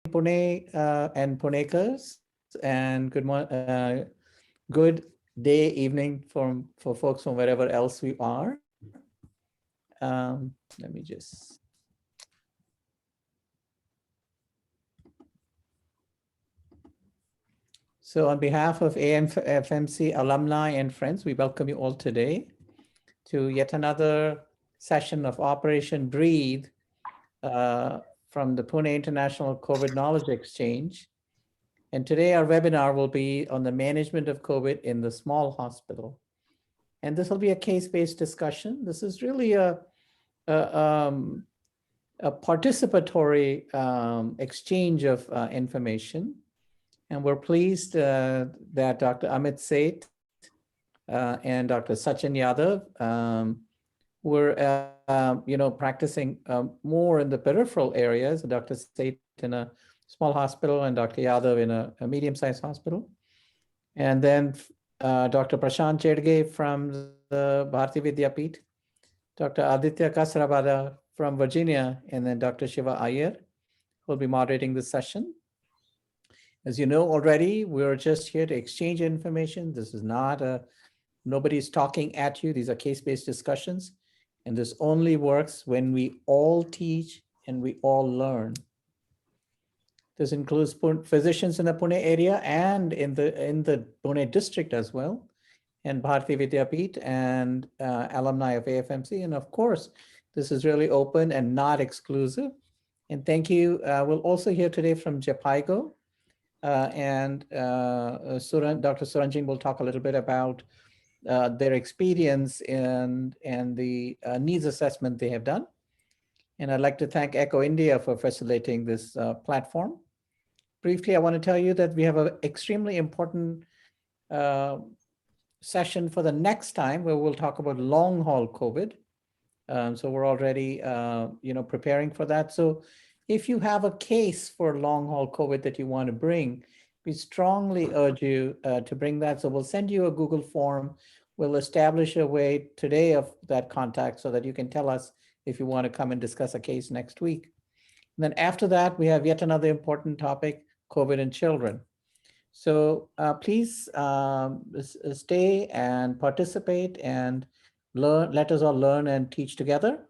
Pune and Punekars, and good day, evening for folks from wherever else we are. Let me just. So on behalf of AFMC alumni and friends, we welcome you all today to yet another session of Operation Breathe from the Pune International COVID Knowledge Exchange. And today our webinar will be on the management of COVID in the small hospital. And this will be a case-based discussion. This is really a participatory exchange of information. And we're pleased that Dr. Amit Seth and Dr. Sachin Yadav were, practicing more in the peripheral areas. Dr. Seth in a small hospital and Dr. Yadav in a medium-sized hospital. And then Dr. Prashant Chedge from the Bharati Vidyapeeth, Dr. Aditya Kasarabada from Virginia, and then Dr. Shiva Iyer will be moderating this session. As you know already, we're just here to exchange information. This is not nobody's talking at you. These are case-based discussions. And this only works when we all teach and we all learn. This includes physicians in the Pune area and in the Pune district as well, and Bharati Vidyapeeth and alumni of AFMC. And of course, this is really open and not exclusive. And thank you. We'll also hear today from Jhpiego and Dr. Suranjin will talk a little bit about their experience and the needs assessment they have done. And I'd like to thank Echo India for facilitating this platform. Briefly, I want to tell you that we have an extremely important session for the next time where we'll talk about long haul COVID. So we're already, preparing for that. So if you have a case for long haul COVID that you want to bring, we strongly urge you to bring that. So we'll send you a Google form. We'll establish a way today of that contact so that you can tell us if you want to come and discuss a case next week. And then after that, we have yet another important topic, COVID in children. So please stay and participate and learn. Let us all learn and teach together.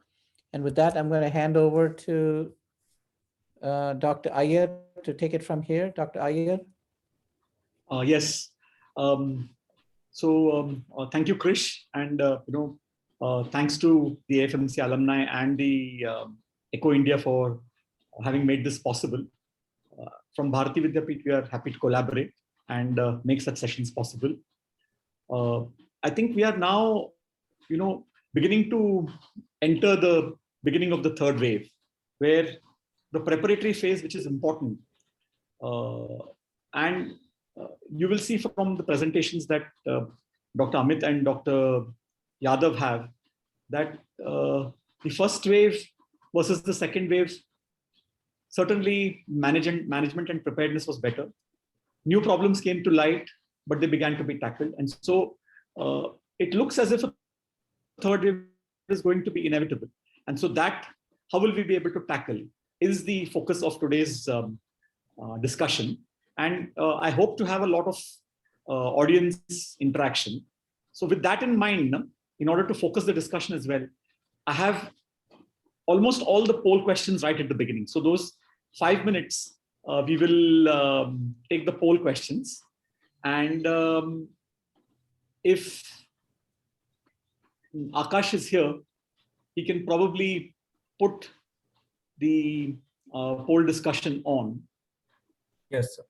And with that, I'm going to hand over to Dr. Iyer to take it from here. Dr. Iyer. Yes. Thank you, Krish, and thanks to the AFMC alumni and the Echo India for having made this possible. From Bharati Vidyapeeth, we are happy to collaborate and make such sessions possible. I think we are now, beginning to enter the beginning of the third wave, where the preparatory phase, which is important, and you will see from the presentations that Dr. Amit and Dr. Yadav have, that the first wave versus the second wave, certainly management and preparedness was better. New problems came to light, but they began to be tackled. And so it looks as if a third wave is going to be inevitable. And so that, how will we be able to tackle, is the focus of today's discussion. And I hope to have a lot of audience interaction. So with that in mind, in order to focus the discussion as well, I have almost all the poll questions right at the beginning. So those 5 minutes, we will take the poll questions. And if Akash is here, he can probably put the poll discussion on. Yes, sir.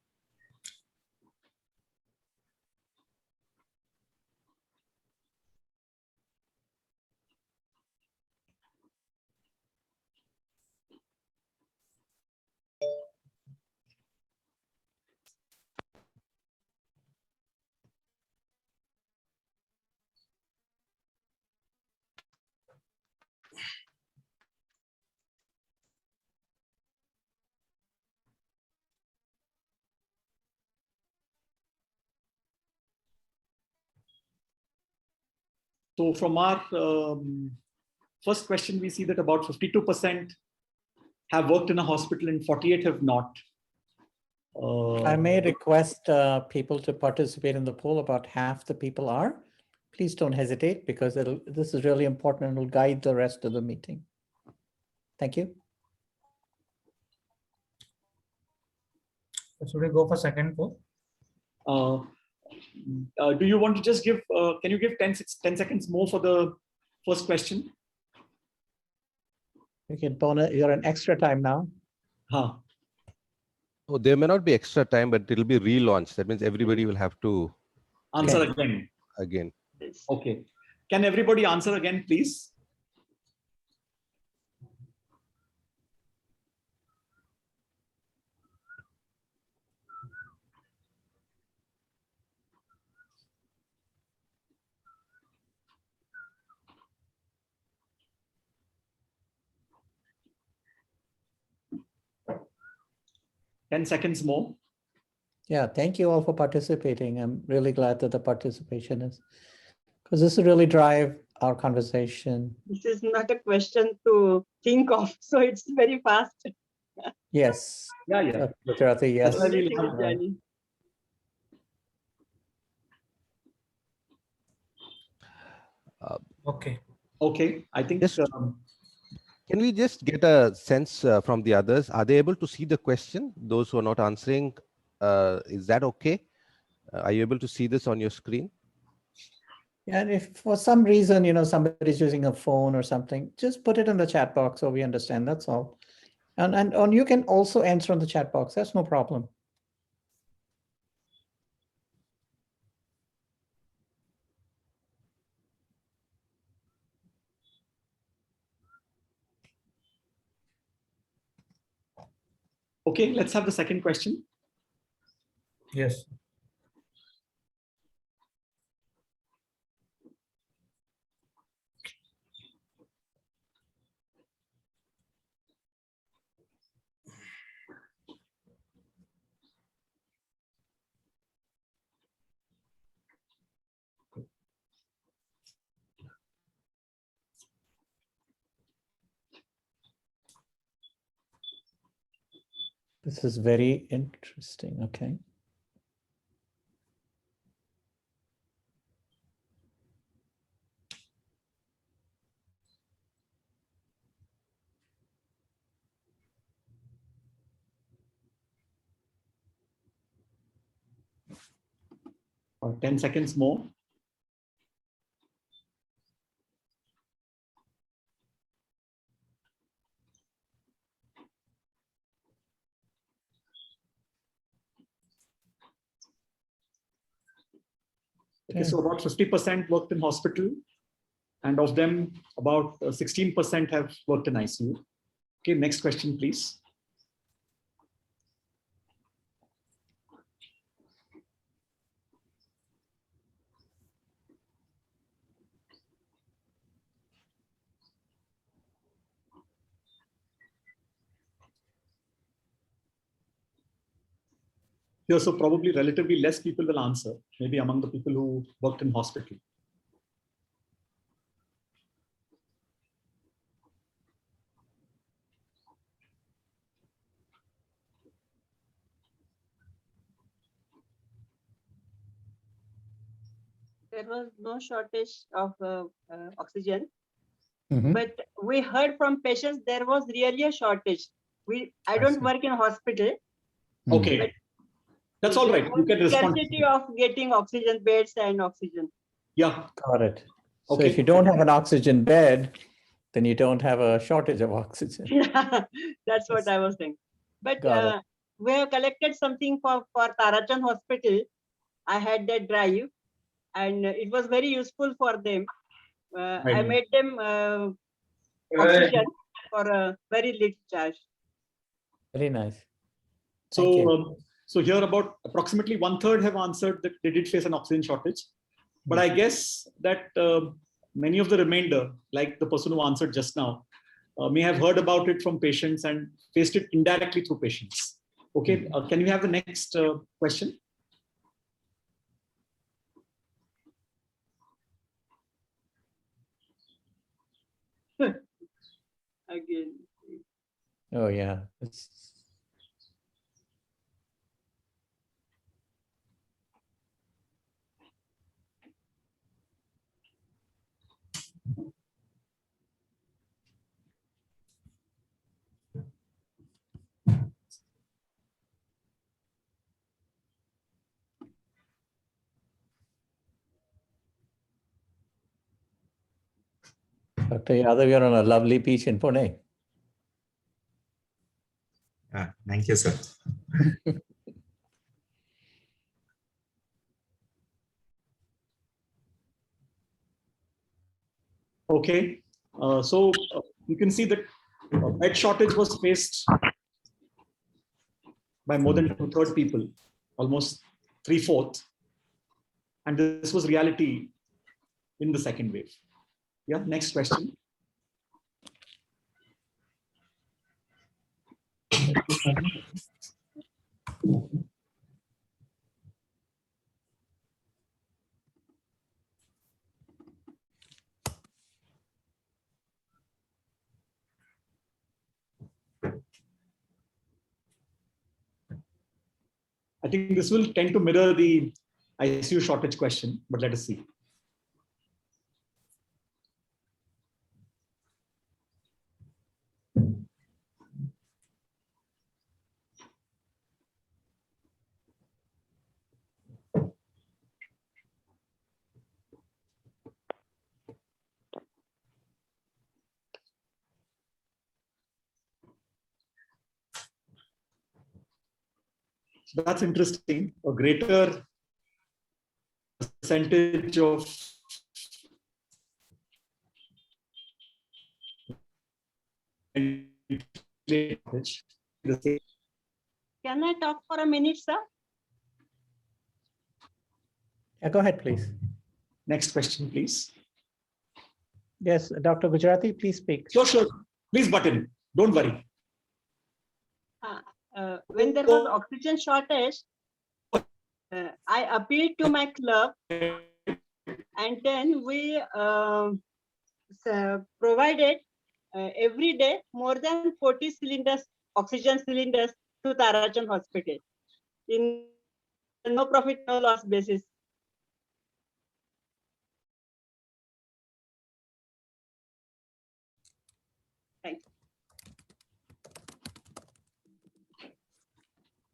So from our first question, we see that about 52% have worked in a hospital and 48 have not. I may request people to participate in the poll. About half the people are. Please don't hesitate because this is really important and will guide the rest of the meeting. Thank you. Should we go for second poll? Do you want to just give, can you give 10 seconds more for the first question? You can bonus. You're an extra time now. Huh. Oh, there may not be extra time, but it'll be relaunched. That means everybody will have to Answer Okay. again. again. Okay. Can everybody answer again, please? Ten seconds more. Yeah, thank you all for participating. I'm really glad that the participation is, because this will really drive our conversation. This is not a question to think of, so it's very fast. Yes. Yeah, yeah. Gujarati, yes. That's why we'll Everything is have- done. Okay. Okay. I think Just- Can we just get a sense from the others? Are they able to see the question? Those who are not answering, is that okay? Are you able to see this on your screen? And if for some reason, somebody's using a phone or something, just put it in the chat box so we understand, that's all. And you can also answer on the chat box, that's no problem. okay, let's have the second question. Yes. This is very interesting, okay. Or 10 seconds more. Okay, so about 50% worked in hospital, and of them, about 16% have worked in ICU. Okay, next question, please. Here, so probably relatively less people will answer, maybe among the people who worked in hospital. There was no shortage of oxygen, Mhm. but we heard from patients there was really a shortage. I don't see. work in hospital. Okay, But that's all right. You can respond. Scarcity of getting oxygen beds and oxygen. Yeah, Got it. So Okay. if you don't have an oxygen bed, then you don't have a shortage of oxygen. That's what I was saying. But Got it. we have collected something for Tarachand Hospital. I had that drive, and it was very useful for them. I Right. made them oxygen for a very little charge. Very nice. so Thank you. so here about approximately 1/3 have answered that they did face an oxygen shortage. But I guess that many of the remainder, like the person who answered just now, may have heard about it from patients and faced it indirectly through patients. Okay, can we have the next question? Again. Oh, yeah. Dr. Yadav, you're on a lovely beach in Pune. Thank you, sir. Okay, so you can see that bed shortage was faced by more than 2/3 people, almost 3/4, and this was reality in the second wave. Yeah, next question. I think this will tend to mirror the ICU shortage question, but let us see. So that's interesting. A greater percentage of Can I talk for a minute, sir? Yeah, go ahead, please. Next question, please. Yes, Dr. Gujarati, please speak. Sure, sure. Please butt in. Don't worry. When there was oxygen shortage, I appealed to my club, and then we provided every day more than 40 cylinders, oxygen cylinders to Tarachand Hospital in no profit, no loss basis. Thanks.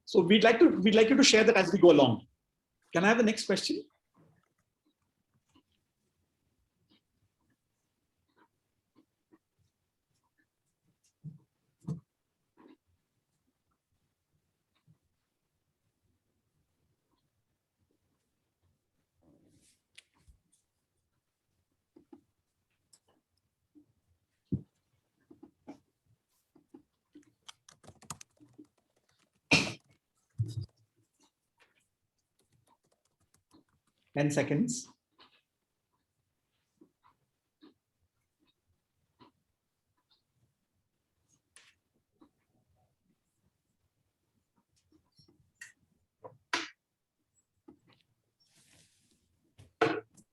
So we'd like you to share that as we go along. Can I have the next question? Ten seconds.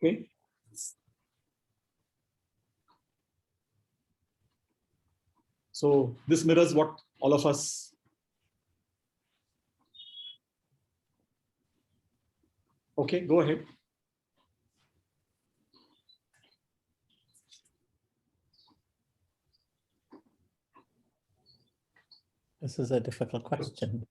Okay. So this mirrors what all of us. Okay, go ahead. This is a difficult question.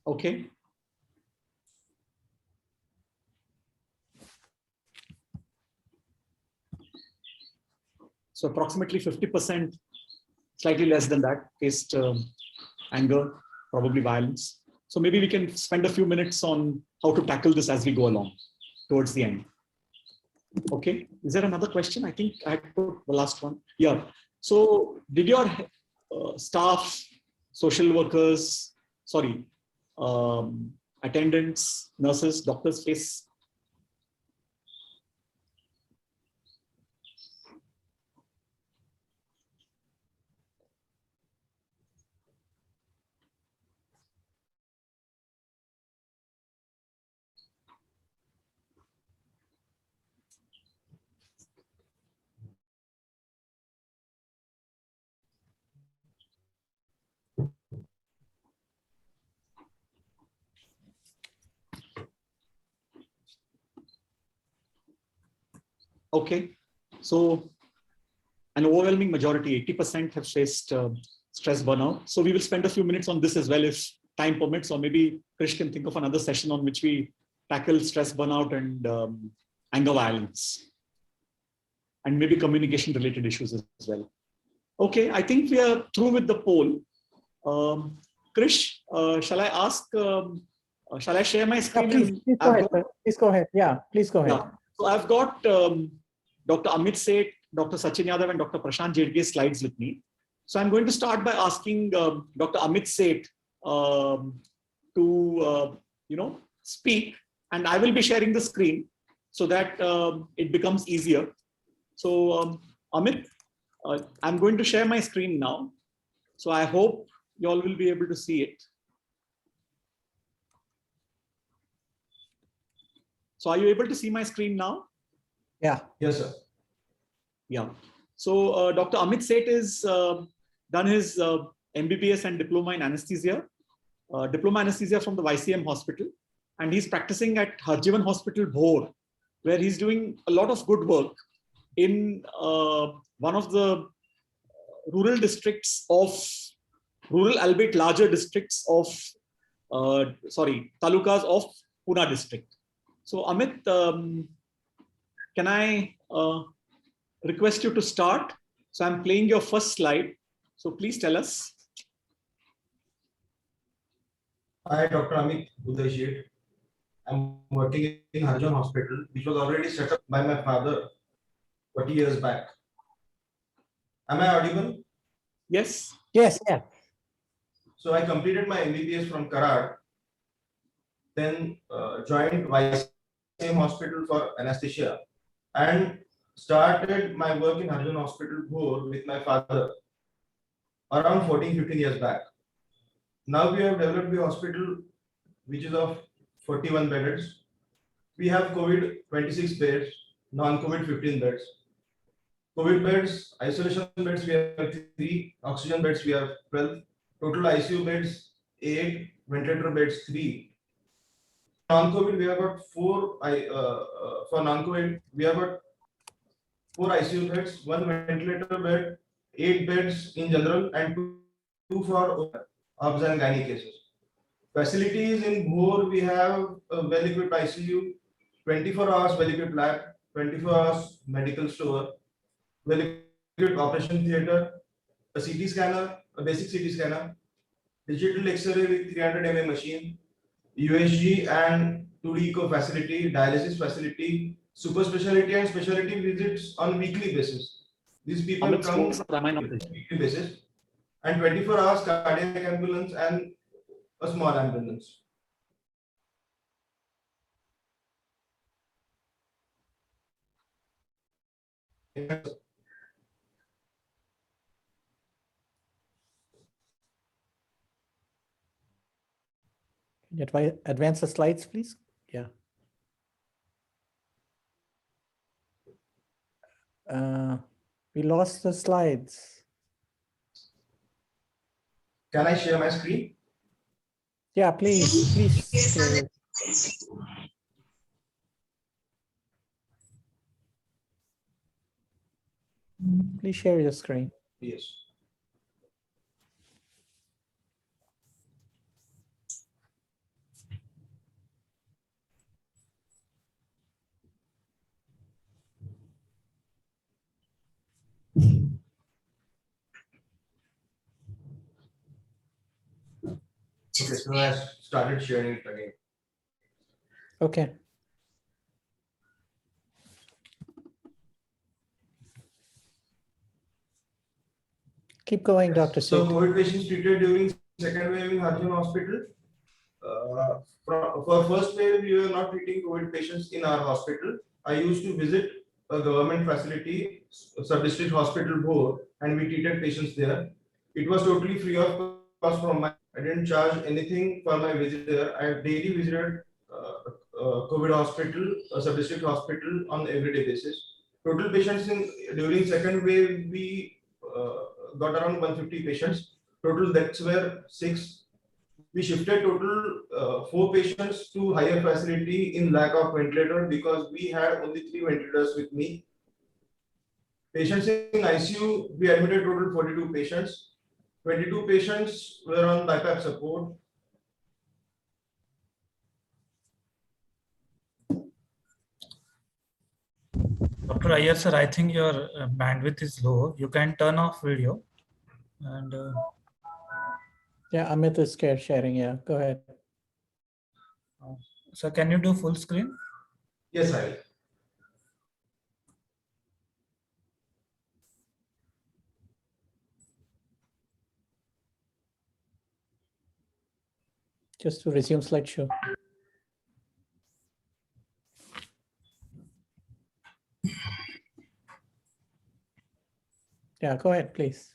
Okay. So approximately 50%, slightly less than that, faced anger, probably violence. So maybe we can spend a few minutes on how to tackle this as we go along towards the end. Okay, is there another question? I think I had put the last one. Yeah. So did your staff, social workers, attendants, nurses, doctors face Okay. So an overwhelming majority, 80% have faced stress burnout. So we will spend a few minutes on this as well if time permits, or maybe Krish can think of another session on which we tackle stress burnout and anger violence, and maybe communication related issues as well. Okay, I think we are through with the poll. Krish, shall I ask, shall I share my Yeah, screen? please go ahead. Please go ahead. Yeah, please go ahead. Yeah. So I've got Dr. Amit Seth, Dr. Sachin Yadav, and Dr. Prashant Jedge's slides with me. So I'm going to start by asking Dr. Amit Seth to speak, and I will be sharing the screen so that it becomes easier. So Amit, I'm going to share my screen now. So I hope you all will be able to see it. So are you able to see my screen now? Yeah. Yes, sir. Yeah. So Dr. Amit Seth has done his MBBS and diploma in anesthesia, diploma anesthesia from the YCM hospital, and he's practicing at Harjivan Hospital, Bhor, where he's doing a lot of good work in one of the rural districts of, rural albeit larger districts of, talukas of Pune district. So Amit, can I request you to start? So I'm playing your first slide. So please tell us. Hi, Dr. Amit Udashir. I'm working in Harjivan Hospital, which was already set up by my father 40 years back. Am I audible? Yes. Yes, yeah. So I completed my MBBS from Karad, then joined YCM Hospital for anesthesia, and started my work in Harjivan Hospital Bhor with my father around 14-15 years back. Now we have developed the hospital, which is of 41 beds. We have COVID 26 beds, non-COVID 15 beds. COVID beds, isolation beds, we have 3, oxygen beds, we have 12, total ICU beds 8, ventilator beds 3. Non-COVID, we have got 4. For non-COVID, we have got 4 ICU beds, 1 ventilator bed, 8 beds in general, and 2 for obs and gynae cases. Facilities in Bhor, we have a well-equipped ICU, 24 hours well-equipped lab, 24 hours medical store, well-equipped operation theatre, a CT scanner, a basic CT scanner, digital X-ray with 300 mm machine, USG and 2D echo facility, dialysis facility, super specialty and specialty visits on weekly basis. These people Amit, come on on weekly basis, and 24 hours cardiac ambulance and a small ambulance. Advance the slides, please. Yeah. We lost the slides. Can I share my screen? Yeah, please share it. Please share your screen. Yes. Okay, so I started sharing it again. Okay. Keep going, Dr. So Seth. COVID patients treated during second wave in Harjivan Hospital. For first wave, we were not treating COVID patients in our hospital. I used to visit a government facility, sub-district hospital Bhor, and we treated patients there. It was totally free of cost from my. I didn't charge anything for my visit there. I daily visited COVID hospital, a sub-district hospital on everyday basis. Total patients during second wave, we got around 150 patients. Total deaths were 6. We shifted total 4 patients to higher facility in lack of ventilator because we had only 3 ventilators with me Patients in ICU, we admitted total 42 patients. 22 patients were on BiPAP support. Dr. Iyer sir, I think your bandwidth is low. You can turn off video and Yeah, Amit is sharing. Yeah, go ahead. so can you do full screen? Yes, I will. Just to resume slideshow. Yeah, go ahead, please.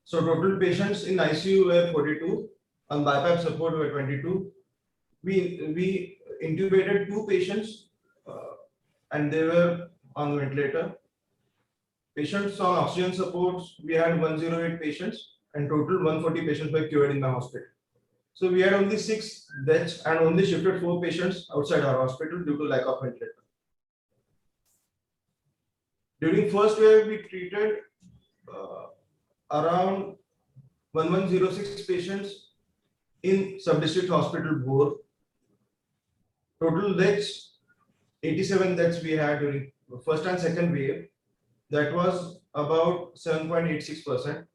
So total patients in ICU were 42, on BiPAP support were 22. We intubated 2 patients and they were on ventilator. Patients on oxygen supports, we had 108 patients and total 140 patients were cured in the hospital. So we had only 6 deaths and only shifted 4 patients outside our hospital due to lack of ventilator. During first wave, we treated around 1106 patients in sub-district hospital Bhor. Total deaths, 87 deaths we had during first and second wave. That was about 7.86%.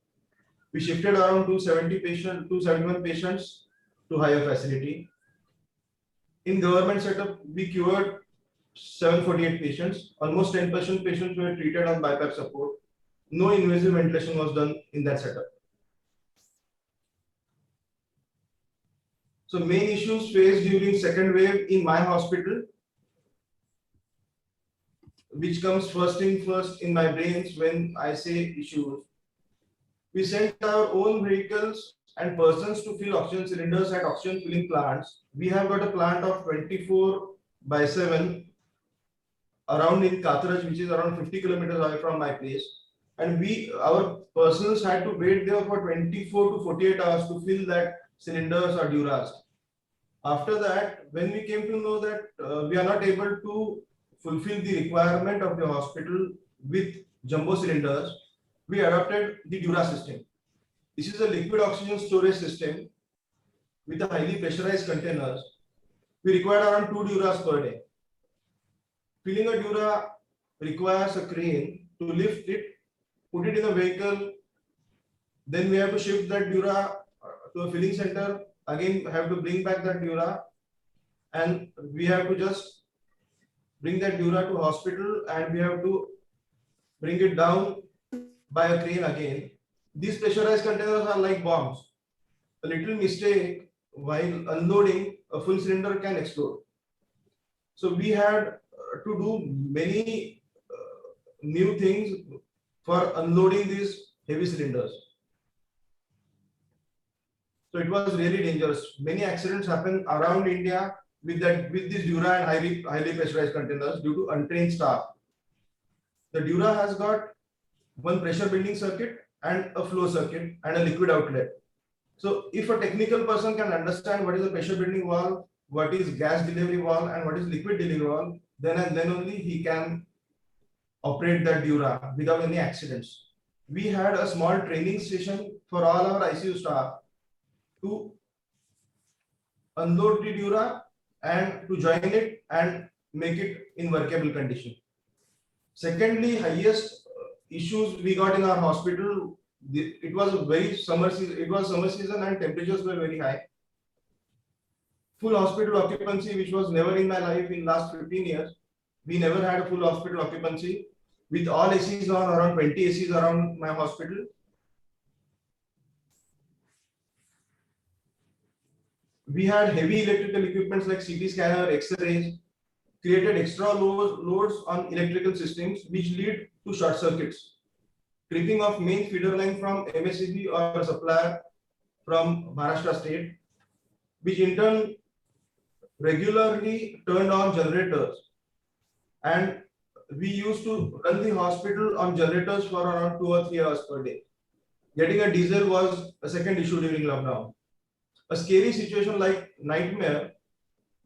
We shifted around 271 patients to higher facility. In government setup, we cured 748 patients. Almost 10% patients were treated on BiPAP support. No invasive ventilation was done in that setup. So main issues faced during second wave in my hospital, which comes first in my brains when I say issues. We sent our own vehicles and persons to fill oxygen cylinders at oxygen filling plants. We have got a plant of 24/7 around in Kataraj, which is around 50 kilometers away from my place. And our persons had to wait there for 24 to 48 hours to fill that cylinders or duras. After that, when we came to know that we are not able to fulfill the requirement of the hospital with jumbo cylinders, we adopted the Dura system. This is a liquid oxygen storage system with a highly pressurized containers. We require around 2 Duras per day. Filling a Dura requires a crane to lift it, put it in a vehicle. Then we have to shift that Dura to a filling center. Again, have to bring back that Dura, and we have to just bring that Dura to hospital, and we have to bring it down by a crane again. These pressurized containers are like bombs. A little mistake while unloading, a full cylinder can explode. So we had to do many new things for unloading these heavy cylinders. So it was really dangerous. Many accidents happen around India with this Dura and highly pressurized containers due to untrained staff. The Dura has got one pressure building circuit and a flow circuit and a liquid outlet. So if a technical person can understand what is a pressure building valve, what is gas delivery valve, and what is liquid delivery valve, then only he can operate that Dura without any accidents. We had a small training session for all our ICU staff to unload the Dura and to join it and make it in workable condition. Secondly, highest issues we got in our hospital, it was a very summer season. It was summer season and temperatures were very high. Full hospital occupancy, which was never in my life in last 15 years. We never had a full hospital occupancy with all ACs on, around 20 ACs around my hospital. We had heavy electrical equipments like CT scanner, X-rays, created extra loads on electrical systems, which lead to short circuits. Tripping of main feeder line from MSCB or a supplier from Maharashtra state, which in turn regularly turned on generators. And we used to run the hospital on generators for around 2 or 3 hours per day. Getting a diesel was a second issue during lockdown. A scary situation like nightmare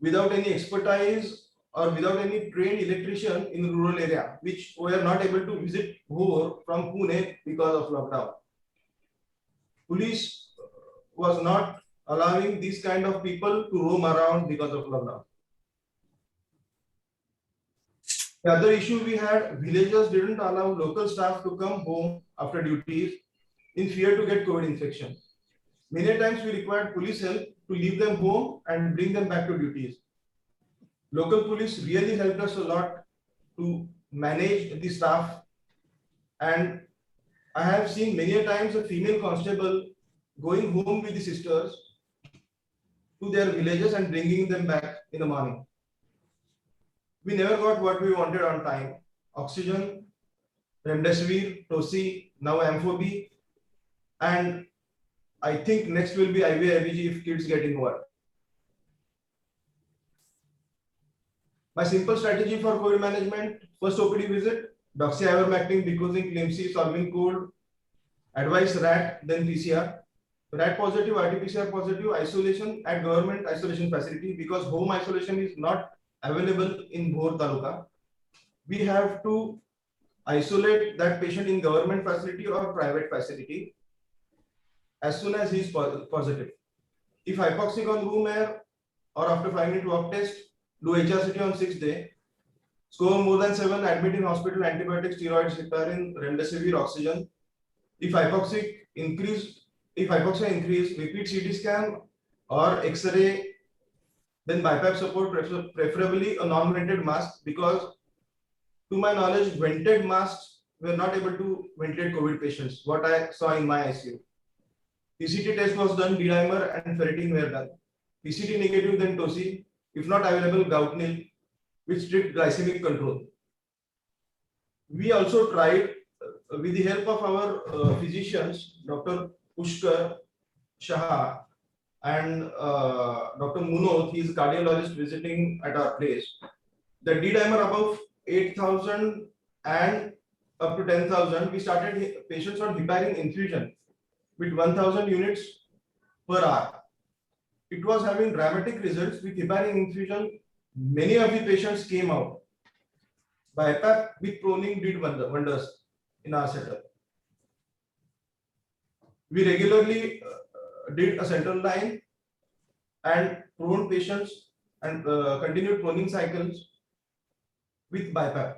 without any expertise or without any trained electrician in rural area, which were not able to visit Bhor from Pune because of lockdown. Police was not allowing these kind of people to roam around because of lockdown. The other issue we had, villagers didn't allow local staff to come home after duties in fear to get COVID infection. Many times we required police help to leave them home and bring them back to duties. Local police really helped us a lot to manage the staff, and I have seen many times a female constable going home with the sisters to their villages and bringing them back in the morning. We never got what we wanted on time. Oxygen, remdesivir, tosi, now amphobi, and I think next will be IV/IVG if kids get involved. My simple strategy for COVID management: first OPD visit, doxy, ivermectin, diclofenac, Clemcy, solving cold, advice RAT, then PCR. RAT positive, RT-PCR positive, isolation at government isolation facility, because home isolation is not available in Bhor Taluka. We have to isolate that patient in government facility or private facility as soon as he is positive. If hypoxic on room air or after 5-minute walk test, do HRCT on 6th day. Score more than 7, admit in hospital, antibiotics, steroids, heparin, remdesivir, oxygen. If hypoxia increase, repeat CT scan or X-ray, then BiPAP support, preferably a non-vented mask, because to my knowledge, vented masks were not able to ventilate COVID patients, what I saw in my ICU. PCT test was done, D-dimer and ferritin were done. PCT negative, then tosi. If not available, Goutnil with strict glycemic control. We also tried, with the help of our physicians, Dr. Pushkar Shah and Dr. Munod, he is a cardiologist visiting at our place. The D-dimer above 8,000 and up to 10,000, we started patients on heparin infusion with 1,000 units per hour. It was having dramatic results with heparin infusion. Many of the patients came out. BiPAP with proning did wonders in our setup. We regularly did a central line and prone patients and continued proning cycles with BiPAP.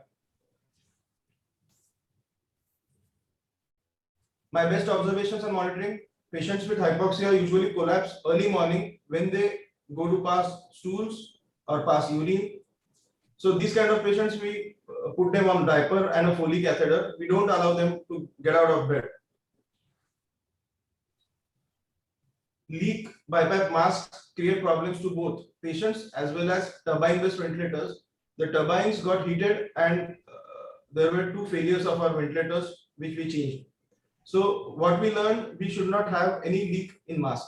My best observations and monitoring: patients with hypoxia usually collapse early morning when they go to pass stools or pass urine. So these kind of patients, we put them on diaper and a Foley catheter. We don't allow them to get out of bed. Leak BiPAP masks create problems to both patients as well as turbine-based ventilators. The turbines got heated and there were 2 failures of our ventilators which we changed. So what we learned, we should not have any leak in mask.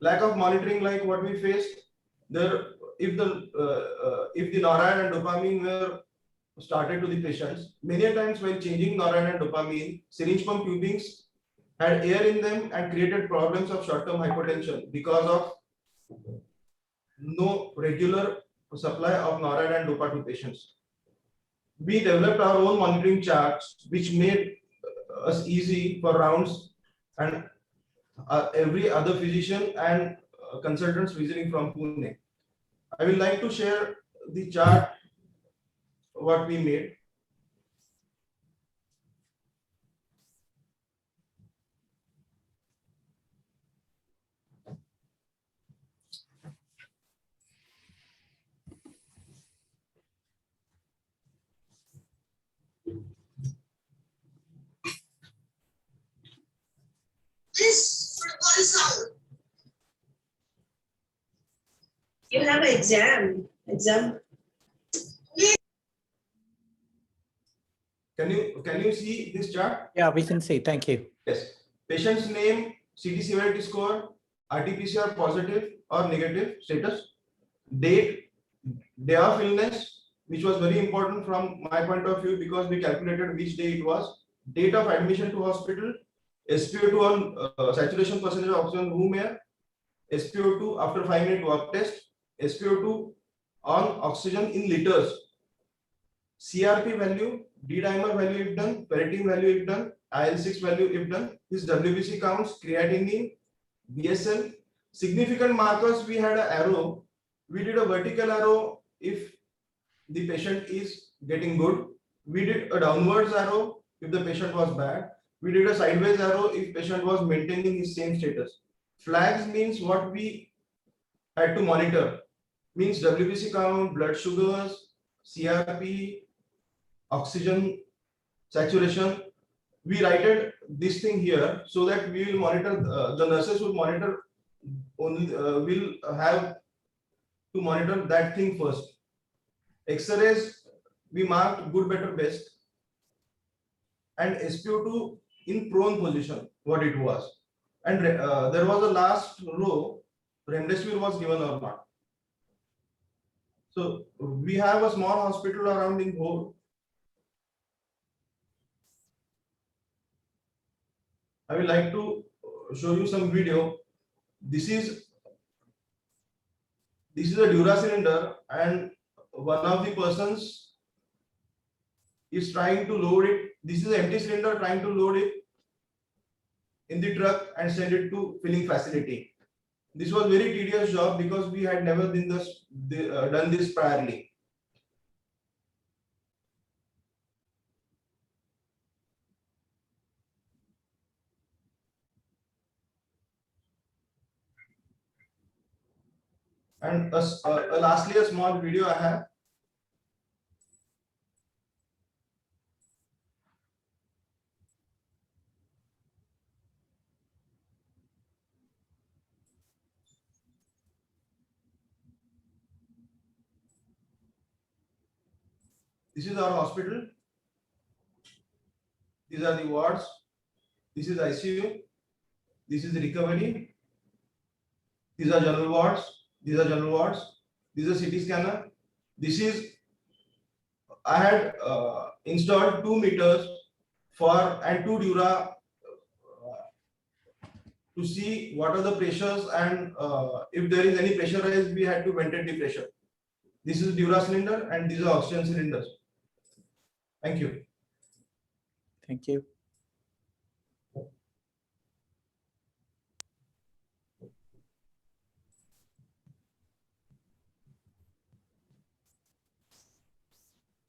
Lack of monitoring, like what we faced, if the NORAD and dopamine were started to the patients, many times while changing NORAD and dopamine, syringe pump tubings had air in them and created problems of short-term hypotension because of no regular supply of NORAD and dopa to patients. We developed our own monitoring charts, which made us easy for rounds and every other physician and consultants visiting from Pune. I will like to share the chart what we made. You have an exam. Can you see this chart? Yeah, we can see. Thank you. Yes. Patient's name, CT severity score, RT-PCR positive or negative status, date, day of illness, which was very important from my point of view because we calculated which day it was, date of admission to hospital, SpO2 on saturation percentage of oxygen room air, SpO2 after 5-minute walk test, SpO2 on oxygen in liters. CRP value, D-dimer value if done, ferritin value if done, IL-6 value if done, his WBC counts, creatinine, BSL. Significant markers, we had an arrow. We did a vertical arrow if the patient is getting good. We did a downwards arrow if the patient was bad. We did a sideways arrow if patient was maintaining his same status. Flags means what we had to monitor. Means WBC count, blood sugars, CRP, oxygen saturation. We write this thing here so that we will monitor, the nurses will monitor only, will have to monitor that thing first. X-rays, we marked good, better, best. And SpO2 in prone position, what it was. And there was a last row, remdesivir was given or not. So we have a small hospital around in Bhor. I would like to show you some video. This is a Dura cylinder, and one of the persons is trying to load it. This is an empty cylinder, trying to load it in the truck and send it to filling facility. This was very tedious job because we had never done this priorly. And lastly, a small video I have. This is our hospital. These are the wards. This is ICU. This is the recovery. These are general wards. These are general wards. This is a CT scanner. This is, I had installed 2 meters and 2 Dura to see what are the pressures, and if there is any pressure rise, we had to ventilate the pressure. This is Dura cylinder and these are oxygen cylinders. Thank you. Thank you.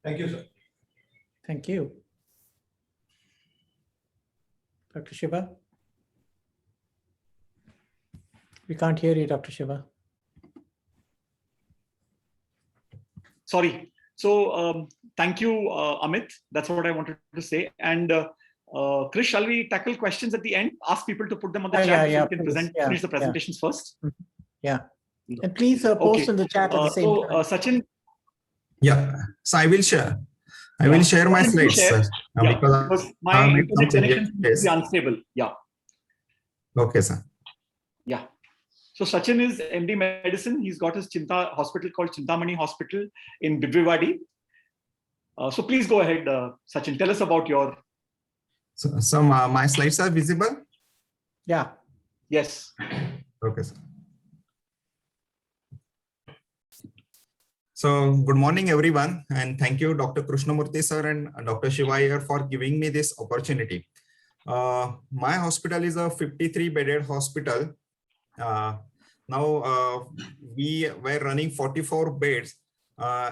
Thank you, sir. Thank you. Dr. Shiva? We can't hear you, Dr. Shiva. Sorry. So thank you, Amit. That's what I wanted to say. And Krish, shall we tackle questions at the end? Ask people to put them on the chat so we can please. finish the presentations first. Yeah. And please post in the chat at the same time. Sachin. Yeah, so I will share. I will share my slides, sir. Because my internet connection is unstable. Yeah. Okay, sir. Yeah. So Sachin is MD Medicine. He's got his hospital called Chintamani Hospital in Bibwewadi. So please go ahead, Sachin. Tell us about your. So my slides are visible? Yeah. Yes. Okay, sir. So good morning, everyone, and thank you, Dr. Krishnamurthy sir and Dr. Shiva Iyer for giving me this opportunity. My hospital is a 53-bedded hospital. Now we were running 44 beds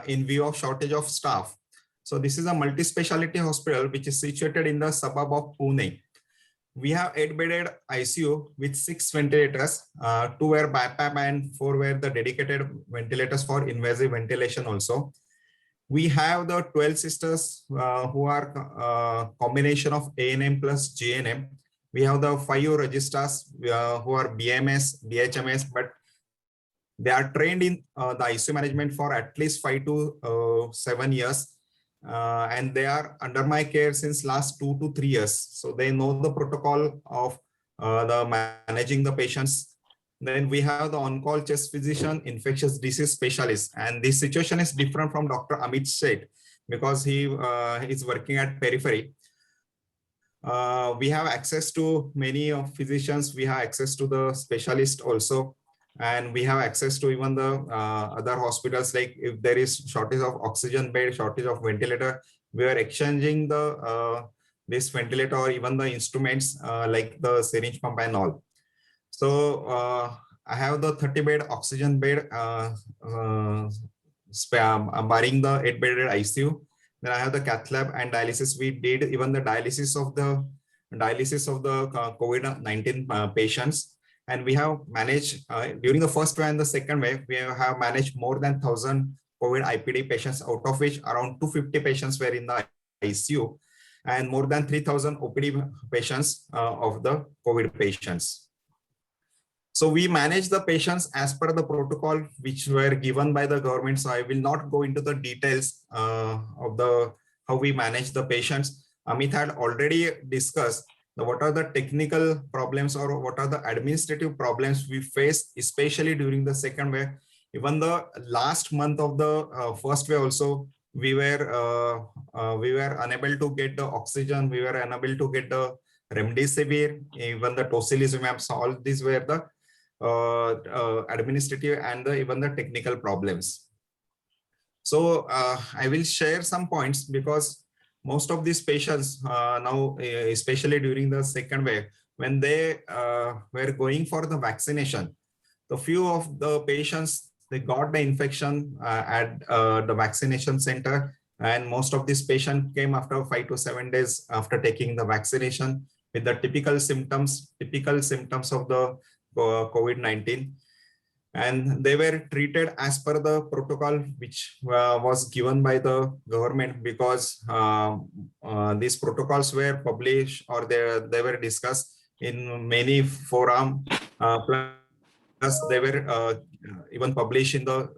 in view of shortage of staff. So this is a multi-speciality hospital which is situated in the suburb of Pune. We have 8-bedded ICU with 6 ventilators, 2 were BiPAP and 4 were the dedicated ventilators for invasive ventilation also. We have the 12 sisters who are combination of ANM plus GNM. We have the 5 registrars who are BMS, BHMS, but they are trained in the ICU management for at least 5 to 7 years. And they are under my care since last 2 to 3 years. So they know the protocol of managing the patients. Then we have the on-call chest physician, infectious disease specialist. And this situation is different from Dr. Amit Sheth because he is working at periphery. We have access to many of physicians. We have access to the specialist also. and we have access to even the other hospitals. Like if there is shortage of oxygen bed, shortage of ventilator, we are exchanging the this ventilator or even the instruments like the syringe pump and all. So I have the 30-bed oxygen bed barring the 8-bedded ICU. Then I have the cath lab and dialysis. We did even the dialysis of the COVID-19 patients, and we have managed during the first wave and the second wave, we have managed more than 1,000 COVID IPD patients, out of which around 250 patients were in the ICU, and more than 3,000 OPD patients of the COVID patients. So we manage the patients as per the protocol which were given by the government. So I will not go into the details of how we manage the patients. Amit had already discussed what are the technical problems or what are the administrative problems we face, especially during the second wave. Even the last month of the first wave also, we were unable to get the oxygen. We were unable to get the remdesivir, even the tocilizumab. So all these were the administrative and even the technical problems. So I will share some points, because most of these patients now, especially during the second wave, when they were going for the vaccination, the few of the patients, they got the infection at the vaccination center, and most of these patients came after 5 to 7 days after taking the vaccination with the typical symptoms of the COVID-19, and they were treated as per the protocol which was given by the government, because these protocols were published or they were discussed in many forums, plus they were even published in the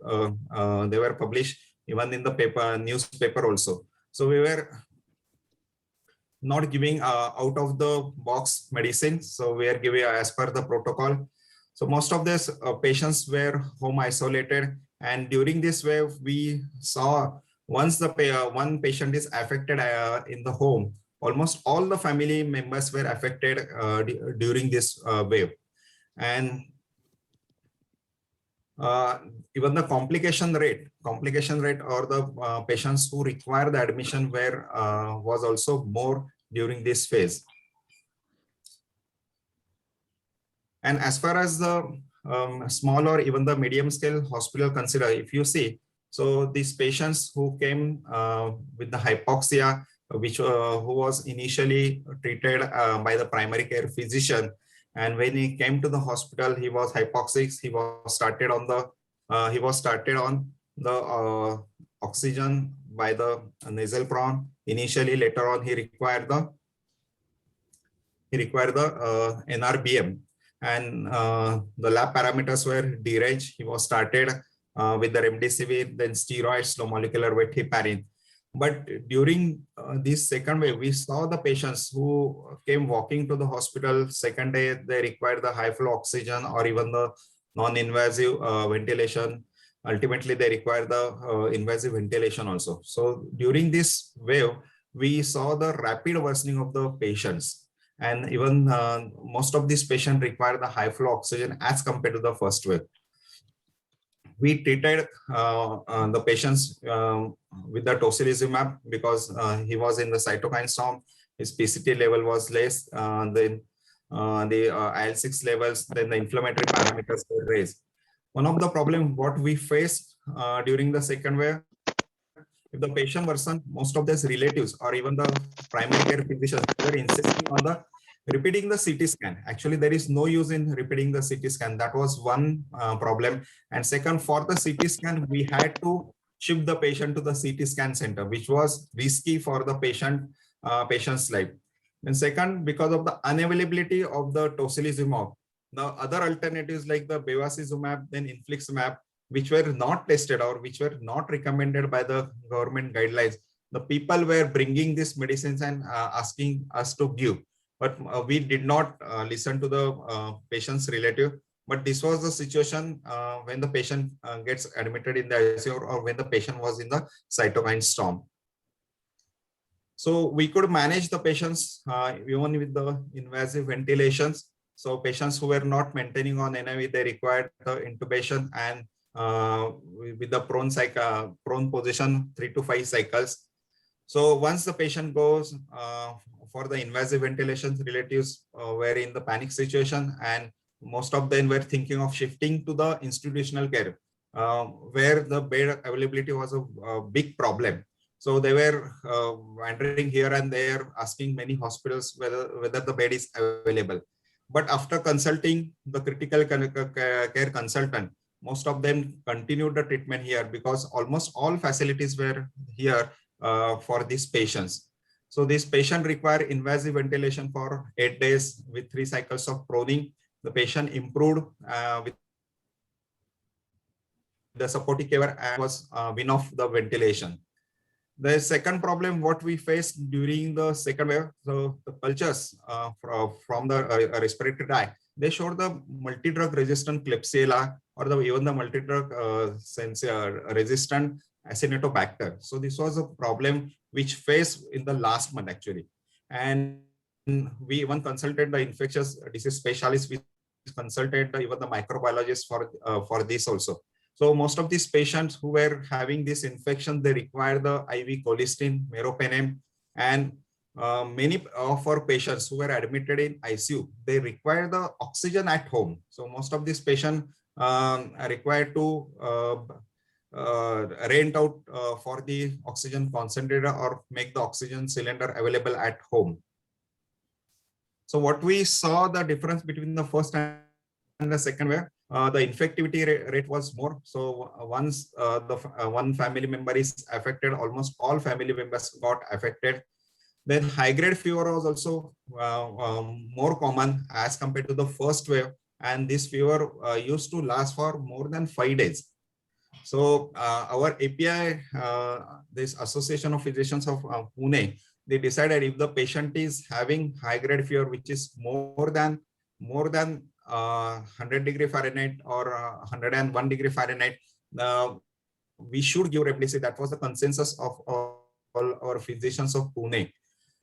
even in the newspaper also. So we were not giving out of the box medicine. So we are giving as per the protocol. So most of these patients were home isolated. And during this wave, we saw once the one patient is affected in the home, almost all the family members were affected during this wave. And even the complication rate or the patients who require the admission was also more during this phase. And as far as the small or even the medium scale hospital consider, if you see, so these patients who came with the hypoxia, who was initially treated by the primary care physician, and when he came to the hospital, he was hypoxic. He was started on the oxygen by the nasal prong. Initially, later on, he required the NRBM, and the lab parameters were deranged. He was started with the remdesivir, then steroids, low molecular weight heparin. But during this second wave, we saw the patients who came walking to the hospital. Second day, they required the high flow oxygen or even the non-invasive ventilation. Ultimately, they require the invasive ventilation also. So during this wave, we saw the rapid worsening of the patients. And even most of these patients require the high flow oxygen as compared to the first wave. We treated the patients with the tocilizumab because he was in the cytokine storm. His PCT level was less, then the IL-6 levels, then the inflammatory parameters were raised. One of the problems what we faced during the second wave, if the patient worsened, most of their relatives or even the primary care physicians were insisting on the repeating the CT scan. Actually, there is no use in repeating the CT scan. That was one problem. And second, for the CT scan, we had to ship the patient to the CT scan center, which was risky for the patient's life. And second, because of the unavailability of the tocilizumab, the other alternatives like the bevacizumab, then infliximab, which were not tested or which were not recommended by the government guidelines, the people were bringing these medicines and asking us to give. But we did not listen to the patient's relative. But this was the situation when the patient gets admitted in the ICU or when the patient was in the cytokine storm. So we could manage the patients even with the invasive ventilations. So patients who were not maintaining on NIV, they required the intubation and with the prone position 3 to 5 cycles. So once the patient goes for the invasive ventilation, relatives were in the panic situation, and most of them were thinking of shifting to the institutional care, where the bed availability was a big problem. So they were wandering here and there, asking many hospitals whether the bed is available. But after consulting the critical care consultant, most of them continued the treatment here because almost all facilities were here for these patients. So this patient required invasive ventilation for 8 days with 3 cycles of proning. The patient improved with the supportive care and was win of the ventilation. The second problem what we faced during the second wave, so the cultures from the respiratory tract, they showed the multi-drug resistant Klebsiella or even the multi-drug resistant Acinetobacter. So this was a problem which faced in the last month actually. And we even consulted the infectious disease specialists, we consulted even the microbiologists for this also. So most of these patients who were having this infection, they require the IV colistin, meropenem, and many of our patients who were admitted in ICU, they require the oxygen at home. So most of these patients are required to rent out for the oxygen concentrator or make the oxygen cylinder available at home. So what we saw the difference between the first and the second wave, the infectivity rate was more. So once one family member is affected, almost all family members got affected. Then high-grade fever was also more common as compared to the first wave. And this fever used to last for more than 5 days. So our API, this Association of Physicians of Pune, they decided if the patient is having high-grade fever, which is more than 100 degree Fahrenheit or 101 degree Fahrenheit, we should give remdesivir. That was the consensus of all our physicians of Pune.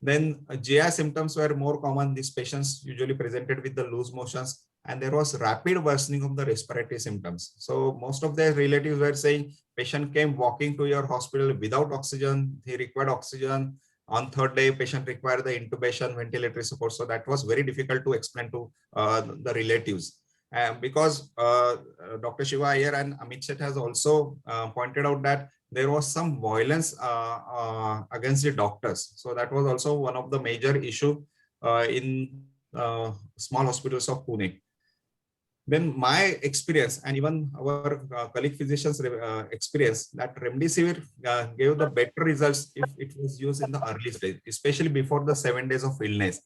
Then GI symptoms were more common. These patients usually presented with the loose motions, and there was rapid worsening of the respiratory symptoms. So most of their relatives were saying patient came walking to your hospital without oxygen. He required oxygen. On third day, patient required the intubation, ventilatory support. So that was very difficult to explain to the relatives. Because Dr. Shiva Iyer and Amit Sheth has also pointed out that there was some violence against the doctors. So that was also one of the major issue in small hospitals of Pune. Then my experience and even our colleague physicians' experience that remdesivir gave the better results if it was used in the early stage, especially before the 7 days of illness.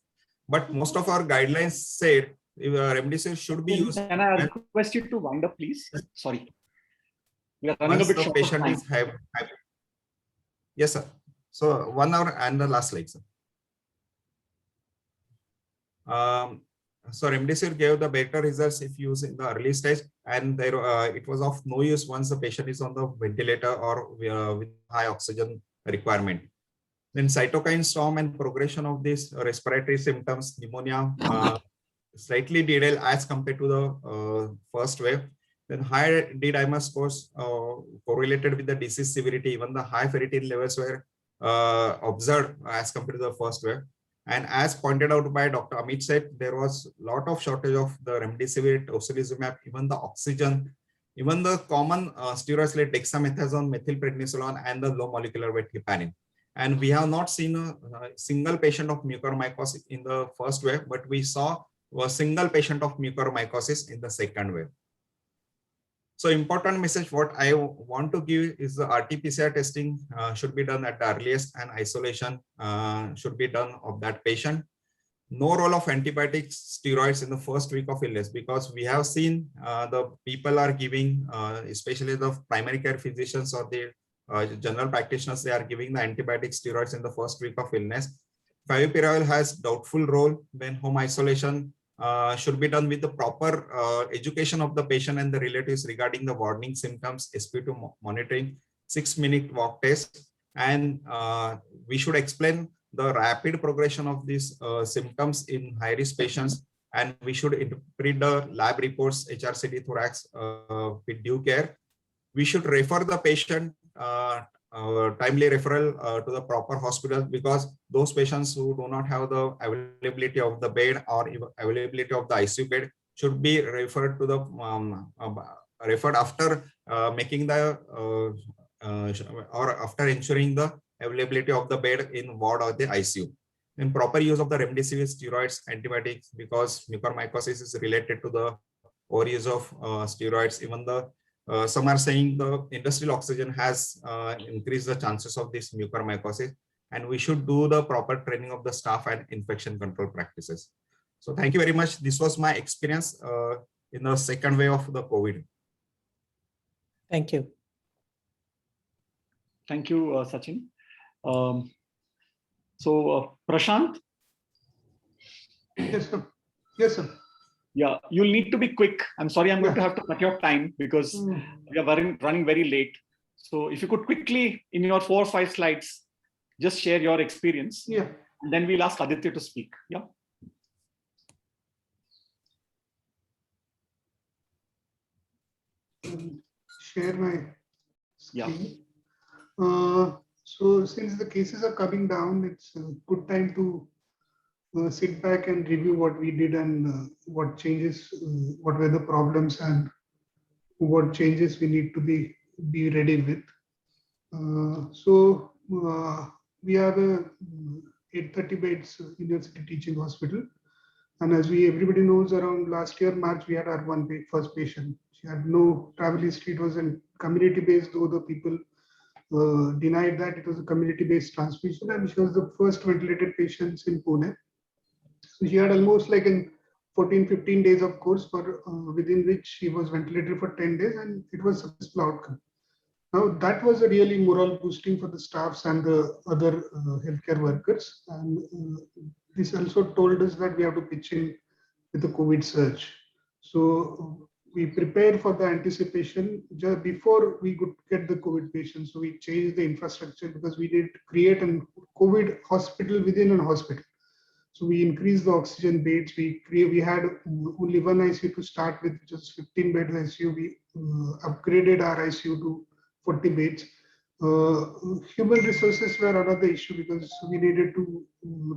But most of our guidelines said remdesivir should be used. Can I request you to wind up, please? Sorry. We are running Once a bit the short patient of is yes, sir. So 1 hour and the last slide, sir. So remdesivir gave the better results if used in the early stage, and there it was of no use once the patient is on the ventilator or with high oxygen requirement. Then cytokine storm and progression of these respiratory symptoms, pneumonia, slightly detailed as compared to the first wave. Then high D-dimer scores correlated with the disease severity. Even the high ferritin levels were observed as compared to the first wave. And as pointed out by Dr. Amit Sheth, there was a lot of shortage of the remdesivir, tocilizumab, even the oxygen, even the common steroids like dexamethasone, methylprednisolone, and the low molecular weight heparin. And we have not seen a single patient of mucormycosis in the first wave, but we saw a single patient of mucormycosis in the second wave. So important message what I want to give is the RT-PCR testing should be done at the earliest, and isolation should be done of that patient. No role of antibiotics, steroids in the first week of illness, because we have seen the people are giving, especially the primary care physicians or the general practitioners, they are giving the antibiotic steroids in the first week of illness. Favipiravir has doubtful role. Then home isolation should be done with the proper education of the patient and the relatives regarding the warning symptoms, SpO2 monitoring, 6-minute walk test, and we should explain the rapid progression of these symptoms in high-risk patients and we should interpret the lab reports, HRCT thorax with due care. We should refer the patient timely referral to the proper hospital, because those patients who do not have the availability of the bed or availability of the ICU bed should be referred to the referred after making the or after ensuring the availability of the bed in ward or the ICU. And proper use of the remdesivir, steroids, antibiotics, because mucormycosis is related to the overuse of steroids. Even the some are saying the industrial oxygen has increased the chances of this mucormycosis, and we should do the proper training of the staff and infection control practices. So thank you very much. This was my experience in the second wave of the COVID. Thank you. Thank you, Sachin. Prashant? Yes, sir. Yes, sir. Yeah, you'll need to be quick. I'm sorry, I'm going to have to cut your time because we are running very late. So if you could quickly, in your 4 or 5 slides, just share your experience. Yeah. And then we'll ask Aditya to speak. Yeah. Share my screen. Yeah. So since the cases are coming down, it's a good time to sit back and review what we did and what changes, what were the problems and what changes we need to be ready with. We have a 830 beds university teaching hospital. And as everybody knows, around last year, March, we had our first patient. She had no travel history. It was a community-based, though the people denied that it was a community-based transmission, and she was the first ventilated patient in Pune. So she had almost like in 14-15 days of course, for within which she was ventilated for 10 days, and it was a successful outcome. Now that was a really morale boosting for the staffs and the other healthcare workers, and this also told us that we have to pitch in with the COVID surge. So we prepared for the anticipation just before we could get the COVID patients. So we changed the infrastructure because we did create a COVID hospital within a hospital. So we increased the oxygen beds. We had only one ICU to start with, just 15 bed ICU. We upgraded our ICU to 40 beds. Human resources were another issue because we needed to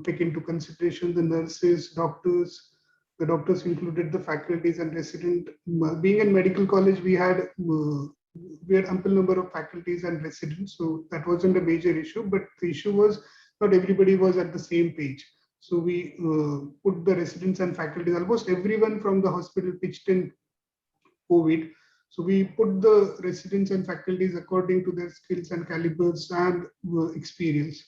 take into consideration the nurses, doctors. The doctors included the faculties and resident. Being in medical college, we had ample number of faculties and residents, so that wasn't a major issue. But the issue was not everybody was at the same page. So we put the residents and faculties, almost everyone from the hospital pitched in COVID. So we put the residents and faculties according to their skills and calibers and experience.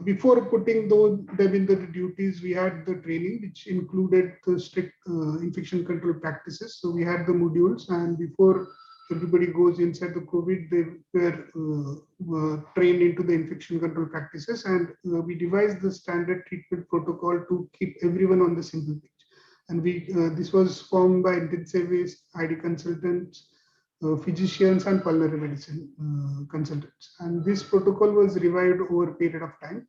Before putting them in the duties, we had the training, which included the strict infection control practices. So we had the modules, and before everybody goes inside the COVID, they were trained into the infection control practices, and we devised the standard treatment protocol to keep everyone on the single page. And this was formed by intensivists, ID consultants, physicians, and pulmonary medicine consultants. And this protocol was revived over a period of time.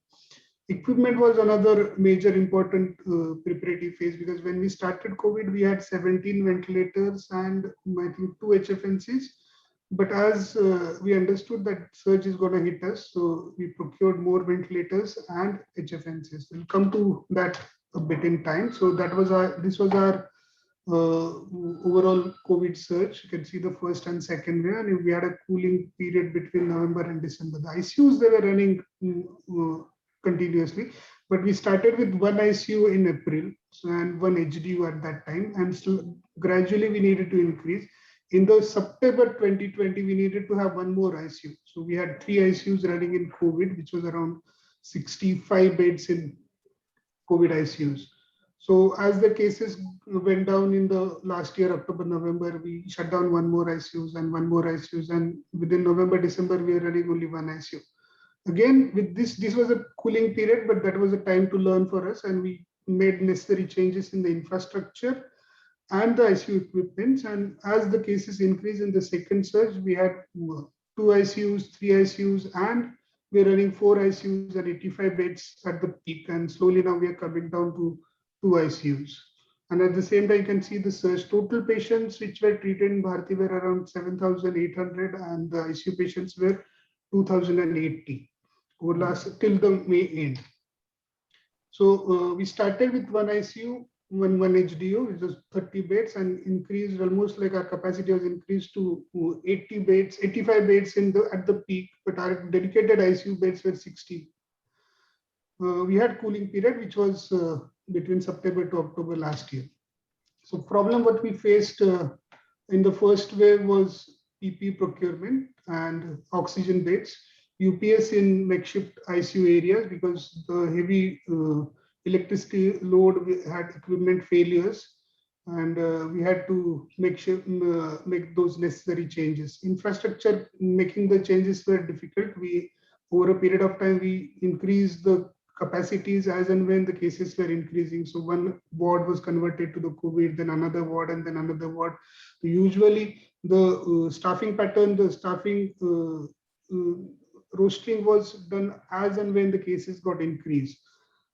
Equipment was another major important preparatory phase, because when we started COVID, we had 17 ventilators and I think 2 HFNCs. But as we understood that surge is going to hit us, so we procured more ventilators and HFNCs. We'll come to that a bit in time. So this was our overall COVID surge. You can see the first and second wave, and we had a cooling period between November and December. The ICUs, they were running continuously, but we started with one ICU in April and one HDU at that time, and still gradually we needed to increase. In the September 2020, we needed to have one more ICU. So we had 3 ICUs running in COVID, which was around 65 beds in COVID ICUs. So as the cases went down in the last year, October, November, we shut down one more ICUs and one more ICUs. And within November, December, we were running only one ICU. Again, with this was a cooling period, but that was a time to learn for us. And we made necessary changes in the infrastructure and the ICU equipment. And as the cases increased in the second surge, we had 2 ICUs, 3 ICUs, and we're running 4 ICUs and 85 beds at the peak. And slowly now we are coming down to 2 ICUs. And at the same time, you can see the surge. Total patients which were treated in Bharati were around 7,800 and the ICU patients were 2,080 over last till the May end. So we started with one ICU, one HDO, which was 30 beds, and increased almost like our capacity was increased to 80 beds, 85 beds at the peak, but our dedicated ICU beds were 60. We had cooling period, which was between September to October last year. So problem what we faced in the first wave was PP procurement and oxygen beds, UPS in makeshift ICU areas because the heavy electricity load, we had equipment failures, and we had to make those necessary changes. Infrastructure, making the changes were difficult. We, over a period of time, we increased the capacities as and when the cases were increasing. So one ward was converted to the COVID, then another ward, and then another ward. So usually the staffing pattern, the staffing rostering was done as and when the cases got increased.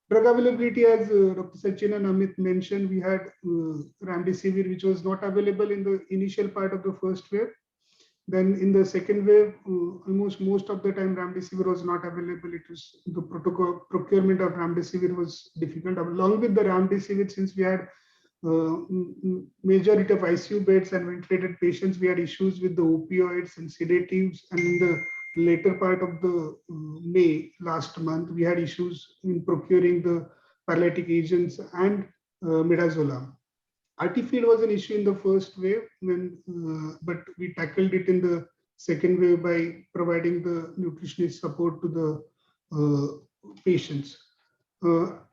Drug availability, as Dr. Sachin and Amit mentioned, we had Remdesivir, which was not available in the initial part of the first wave. Then in the second wave, almost most of the time Remdesivir was not available. It was the procurement of Remdesivir was difficult. Along with the Remdesivir, since we had majority of ICU beds and ventilated patients, we had issues with the opioids and sedatives. And in the later part of the May last month, we had issues in procuring the paralytic agents and midazolam. RT-field was an issue in the first wave, but we tackled it in the second wave by providing the nutritionist support to the patients.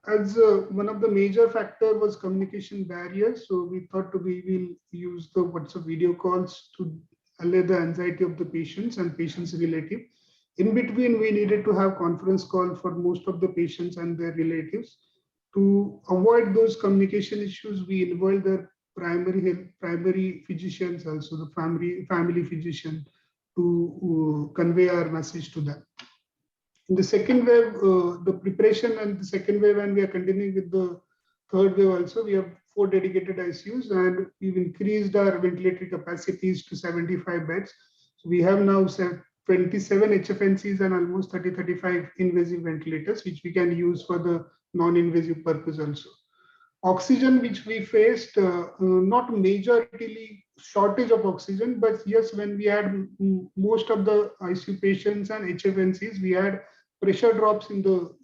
As one of the major factor was communication barriers, so we thought we will use the WhatsApp video calls to allay the anxiety of the patients and patients' relative. In between, we needed to have conference call for most of the patients and their relatives. To avoid those communication issues, we involved the primary physicians, also the family physician, to convey our message to them. In the second wave, the preparation and the second wave, and we are continuing with the third wave also, we have 4 dedicated ICUs and we've increased our ventilatory capacities to 75 beds. So we have now 27 HFNCs and almost 30-35 invasive ventilators, which we can use for the non-invasive purpose also. Oxygen, which we faced, not majorly shortage of oxygen, but yes, when we had most of the ICU patients and HFNCs, we had pressure drops in the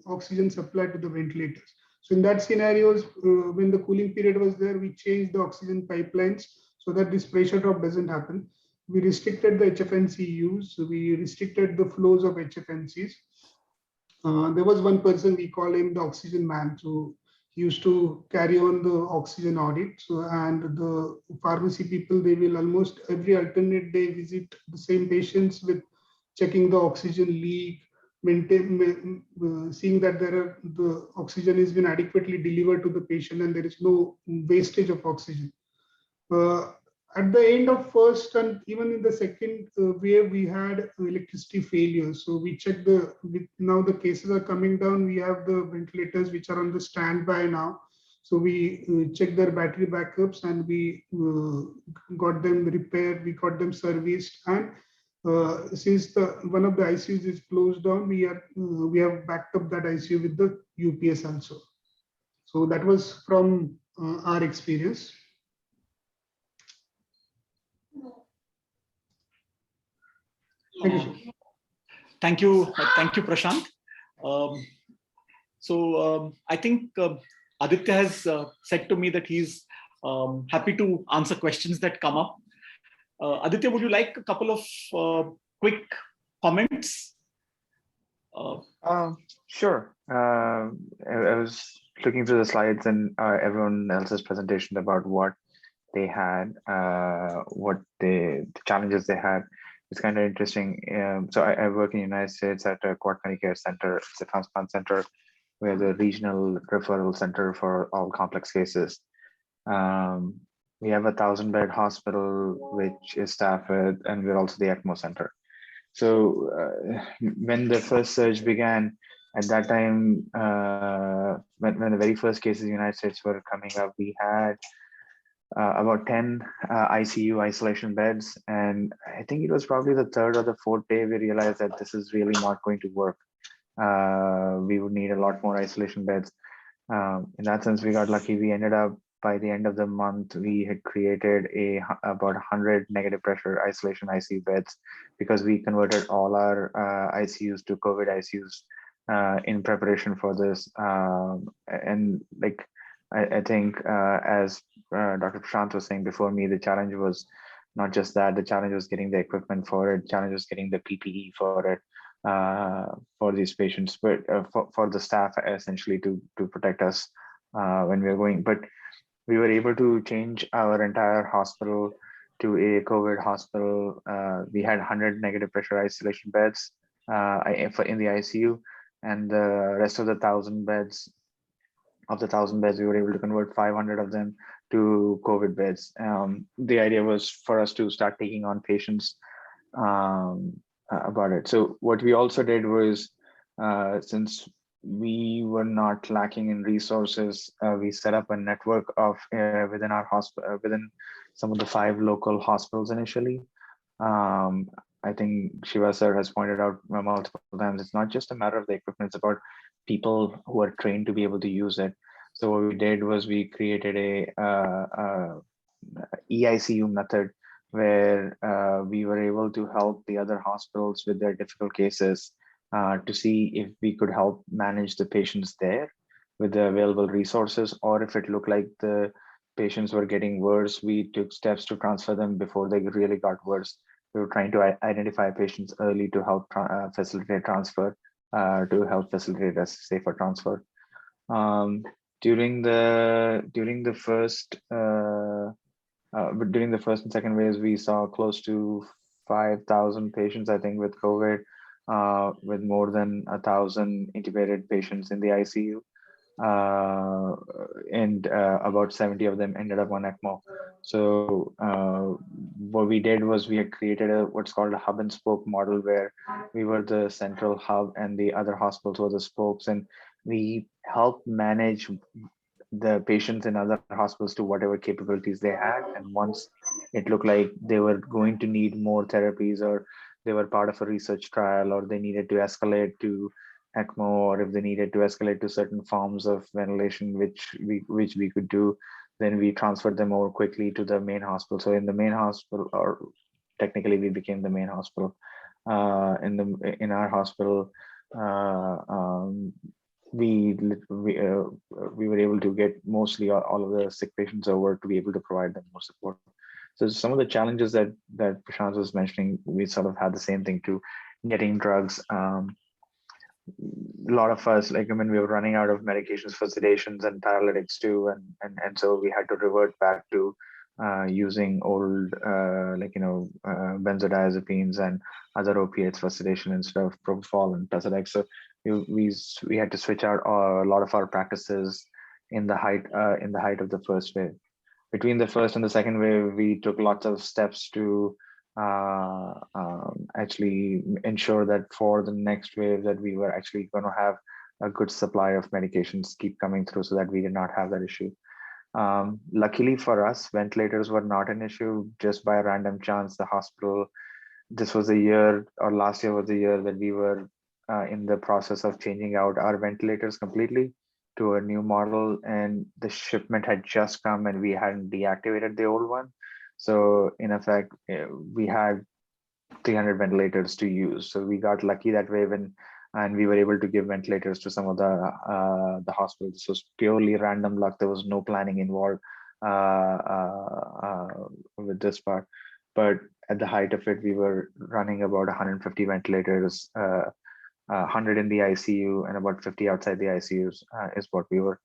oxygen supply to the ventilators. So in that scenarios, when the cooling period was there, we changed the oxygen pipelines so that this pressure drop doesn't happen. We restricted the HFNC use. So we restricted the flows of HFNCs. There was one person, we call him the oxygen man. So he used to carry on the oxygen audit. So, and the pharmacy people, they will almost every alternate day visit the same patients with checking the oxygen leak, seeing that the oxygen has been adequately delivered to the patient and there is no wastage of oxygen. At the end of first and even in the second wave, we had electricity failures. So we checked now the cases are coming down. We have the ventilators which are on the standby now. So we checked their battery backups and we got them repaired, we got them serviced. And since one of the ICUs is closed down, we have backed up that ICU with the UPS also. So that was from our experience. Thank you, Prashant. I think Aditya has said to me that he's happy to answer questions that come up. Aditya, would you like a couple of quick comments? Sure. I was looking through the slides and everyone else's presentation about what they had, the challenges they had. It's kind of interesting. So I work in the United States at a Quad Medicare Center. It's a transplant center. We're the regional referral center for all complex cases. We have a 1,000-bed hospital, which is staffed with, and we're also the ECMO center. So when the first surge began, At that time, when the very first cases in the United States were coming up, we had about 10 ICU isolation beds. And I think it was probably the third or the fourth day we realized that this is really not going to work. We would need a lot more isolation beds. In that sense, we got lucky. We ended up, by the end of the month, we had created about 100 negative pressure isolation ICU beds, because we converted all our ICUs to COVID ICUs in preparation for this. And like, I think as Dr. Prashant was saying before me, the challenge was not just that, the challenge was getting the equipment for it, challenge was getting the PPE for it, for these patients, but for the staff essentially to protect us when we were going. But we were able to change our entire hospital to a COVID hospital. We had 100 negative pressure isolation beds in the ICU, and the rest of the 1,000 beds, we were able to convert 500 of them to COVID beds. The idea was for us to start taking on patients about it. So what we also did was, since we were not lacking in resources, we set up a network of within our hospital, within some of the 5 local hospitals initially. I think Shiva sir has pointed out multiple times, it's not just a matter of the equipment, it's about people who are trained to be able to use it. So what we did was we created a EICU method where we were able to help the other hospitals with their difficult cases to see if we could help manage the patients there with the available resources, or if it looked like the patients were getting worse, we took steps to transfer them before they really got worse. We were trying to identify patients early to help facilitate transfer, to help facilitate a safer transfer. During the first and second waves, we saw close to 5,000 patients, I think, with COVID, with more than 1,000 intubated patients in the ICU. And about 70 of them ended up on ECMO. So what we did was we had created what's called a hub and spoke model, where we were the central hub and the other hospitals were the spokes, and we helped manage the patients in other hospitals to whatever capabilities they had. And once it looked like they were going to need more therapies, or they were part of a research trial, or they needed to escalate to ECMO, or if they needed to escalate to certain forms of ventilation, which we could do, then we transferred them more quickly to the main hospital. So in the main hospital, or technically we became the main hospital, in our hospital, we were able to get mostly all of the sick patients over to be able to provide them more support. So some of the challenges that Prashant was mentioning, we sort of had the same thing too, getting drugs. A lot of us, like, I mean, we were running out of medications for sedations and paralytics too, and so we had to revert back to using old, benzodiazepines and other opiates for sedation instead of propofol and Tazaloc. So we had to switch out a lot of our practices in the height of the first wave. Between the first and the second wave, we took lots of steps to actually ensure that for the next wave that we were actually going to have a good supply of medications keep coming through, so that we did not have that issue. Luckily for us, ventilators were not an issue. Just by a random chance, the hospital, last year was the year that we were in the process of changing out our ventilators completely to a new model, and the shipment had just come and we hadn't deactivated the old one. So in effect, we had 300 ventilators to use. So we got lucky that way, and we were able to give ventilators to some of the hospitals. So it's purely random luck. There was no planning involved with this part. But at the height of it, we were running about 150 ventilators, 100 in the ICU and about 50 outside the ICUs is what we were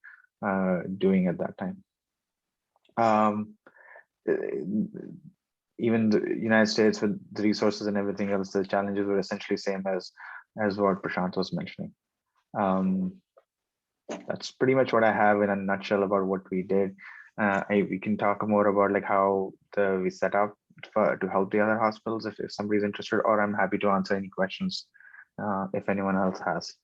doing at that time. Even the United States, with the resources and everything else, the challenges were essentially same as what Prashant was mentioning. That's pretty much what I have in a nutshell about what we did. We can talk more about like how we set up to help the other hospitals if somebody's interested, or I'm happy to answer any questions if anyone else has.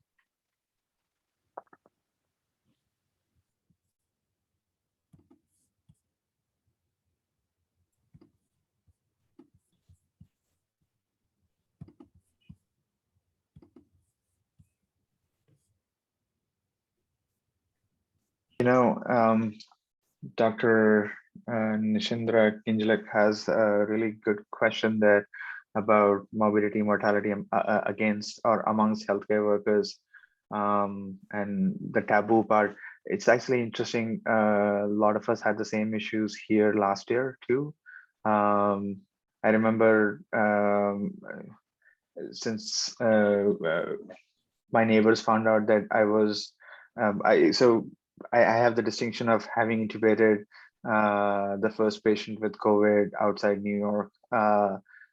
Dr. Nishindra Kinjalak has a really good question there about morbidity, mortality against or amongst healthcare workers, and the taboo part. It's actually interesting. A lot of us had the same issues here last year too. I remember since my neighbors found out that I was, I have the distinction of having intubated the first patient with COVID outside New York.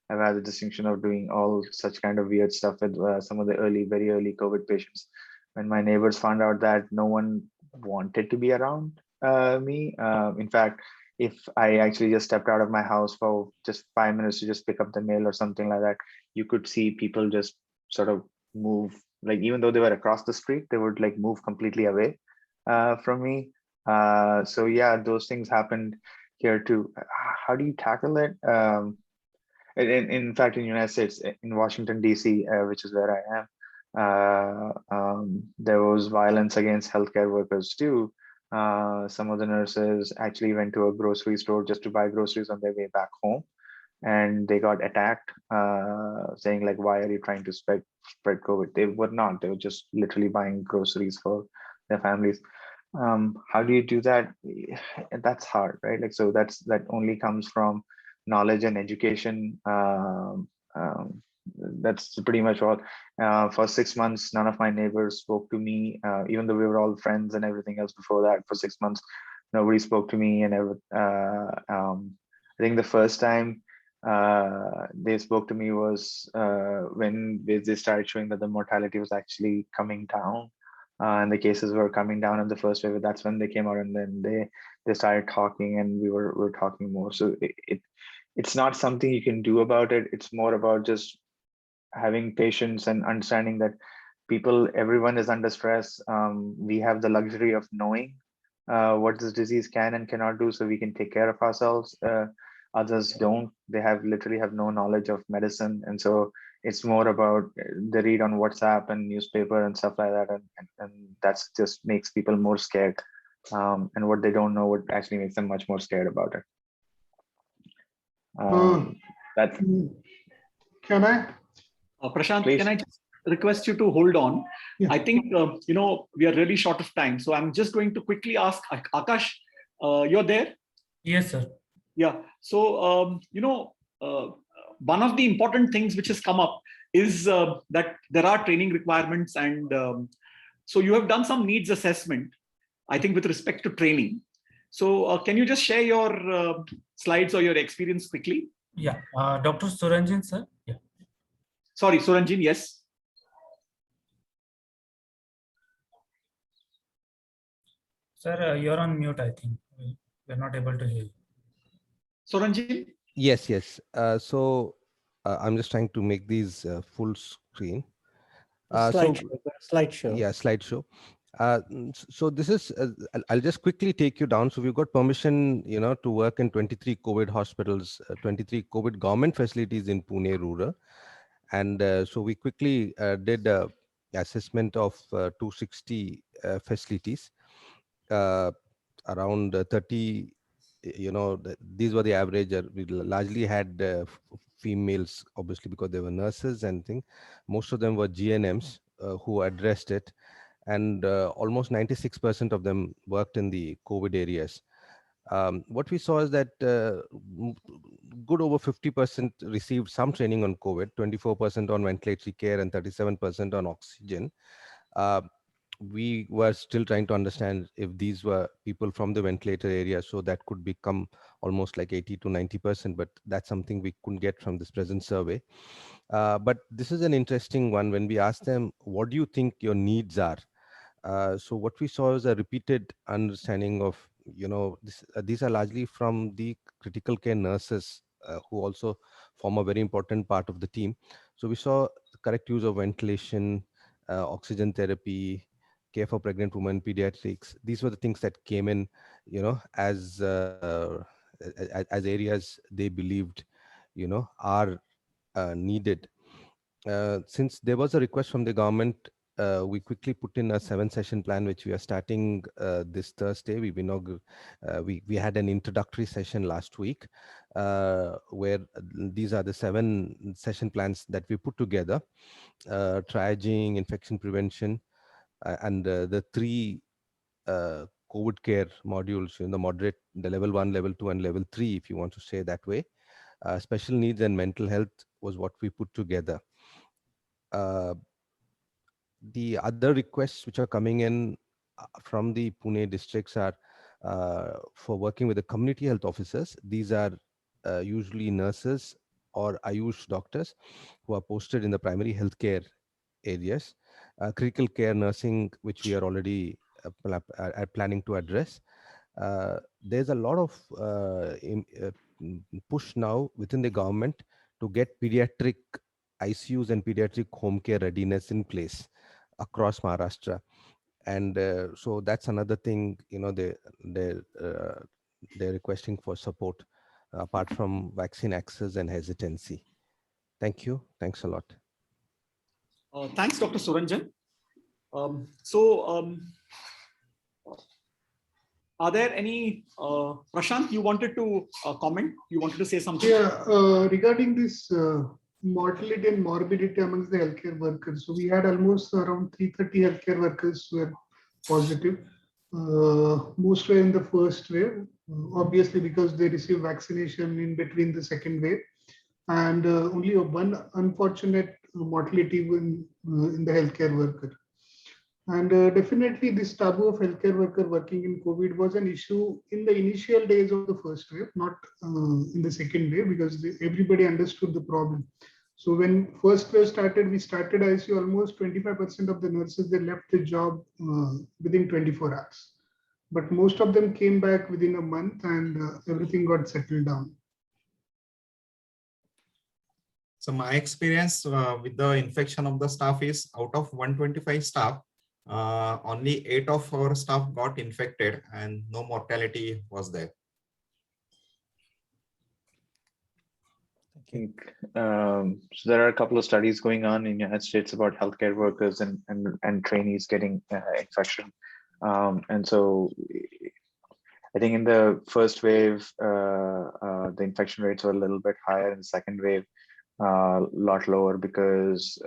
I've had the distinction of doing all such kind of weird stuff with some of the very early COVID patients. When my neighbors found out that no one wanted to be around me, in fact, if I actually just stepped out of my house for just 5 minutes to just pick up the mail or something like that, you could see people just sort of move, like even though they were across the street, they would like move completely away from me. So yeah, those things happened here too. How do you tackle it? In fact, in the United States, in Washington, DC, which is where I am, there was violence against healthcare workers too. Some of the nurses actually went to a grocery store just to buy groceries on their way back home, and they got attacked, saying like, why are you trying to spread COVID? They were not, they were just literally buying groceries for their families. How do you do that? That's hard, right? Like, so that only comes from knowledge and education. That's pretty much all. For 6 months, none of my neighbors spoke to me, even though we were all friends and everything else before that. For 6 months, nobody spoke to me. And I think the first time they spoke to me was when they started showing that the mortality was actually coming down, and the cases were coming down in the first wave. That's when they came out, and then they started talking, and we were talking more. So it's not something you can do about it. It's more about just having patience and understanding that everyone is under stress. We have the luxury of knowing what this disease can and cannot do, so we can take care of ourselves. Others don't. They literally have no knowledge of medicine, and so it's more about they read on WhatsApp and newspaper and stuff like that, and that's just makes people more scared. And what they don't know would actually makes them much more scared about it. That's. Can I? Prashant, Please. can I just request you to hold on? Yeah. I think, we are really short of time. So I'm just going to quickly ask Akash, you're there? Yes, sir. Yeah. So, one of the important things which has come up is that there are training requirements. And so you have done some needs assessment, I think, with respect to training. So can you just share your slides or your experience quickly? Yeah. Dr. Suranjan, sir. Yeah. Sorry, Suranjan, yes. Sir, you're on mute, I think. We're not able to hear you. Suranjan? Yes. So I'm just trying to make these full screen. Slideshow. Yeah, slideshow. So this is, I'll just quickly take you down. So we've got permission, to work in 23 COVID hospitals, 23 COVID government facilities in Pune rural. And so we quickly did assessment of 260 facilities, around 30, these were the average. We largely had females, obviously, because they were nurses and things. Most of them were GNMs who addressed it. And almost 96% of them worked in the COVID areas. What we saw is that good over 50% received some training on COVID, 24% on ventilatory care, and 37% on oxygen. We were still trying to understand if these were people from the ventilator area, so that could become almost like 80 to 90%, but that's something we couldn't get from this present survey. But this is an interesting one. When we asked them, what do you think your needs are? So what we saw is a repeated understanding of, these are largely from the critical care nurses who also form a very important part of the team. So we saw the correct use of ventilation, oxygen therapy, care for pregnant women, pediatrics. These were the things that came in, as areas they believed, are needed. Since there was a request from the government we quickly put in a 7-session plan, which we are starting this Thursday. We had an introductory session last week where these are the 7-session plans that we put together: triaging, infection prevention, and the 3 COVID care modules, the moderate, the level 1, level 2, and level 3, if you want to say that way. Special needs and mental health was what we put together. The other requests which are coming in from the Pune districts are for working with the community health officers. These are usually nurses or Ayush doctors who are posted in the primary healthcare areas. Critical care nursing, which we are already planning to address. There's a lot of push now within the government to get pediatric ICUs and pediatric home care readiness in place across Maharashtra. And so that's another thing, they're requesting for support apart from vaccine access and hesitancy. Thank you. Thanks a lot. Thanks, Dr. Suranjan. Are there any, Prashant, you wanted to comment? You wanted to say something? Yeah, regarding this mortality and morbidity amongst the healthcare workers. So we had almost around 330 healthcare workers who were positive. Most were in the first wave, obviously because they received vaccination in between the second wave. And only one unfortunate mortality in the healthcare worker. And definitely this taboo of healthcare worker working in COVID was an issue in the initial days of the first wave, not in the second wave, because everybody understood the problem. So when first wave started, we started ICU, almost 25% of the nurses, they left the job within 24 hours. But most of them came back within a month and everything got settled down. So my experience with the infection of the staff is, out of 125 staff, only 8 of our staff got infected and no mortality was there. I think so there are a couple of studies going on in the United States about healthcare workers and trainees getting infection. And so I think in the first wave, the infection rates were a little bit higher. In the second wave, a lot lower because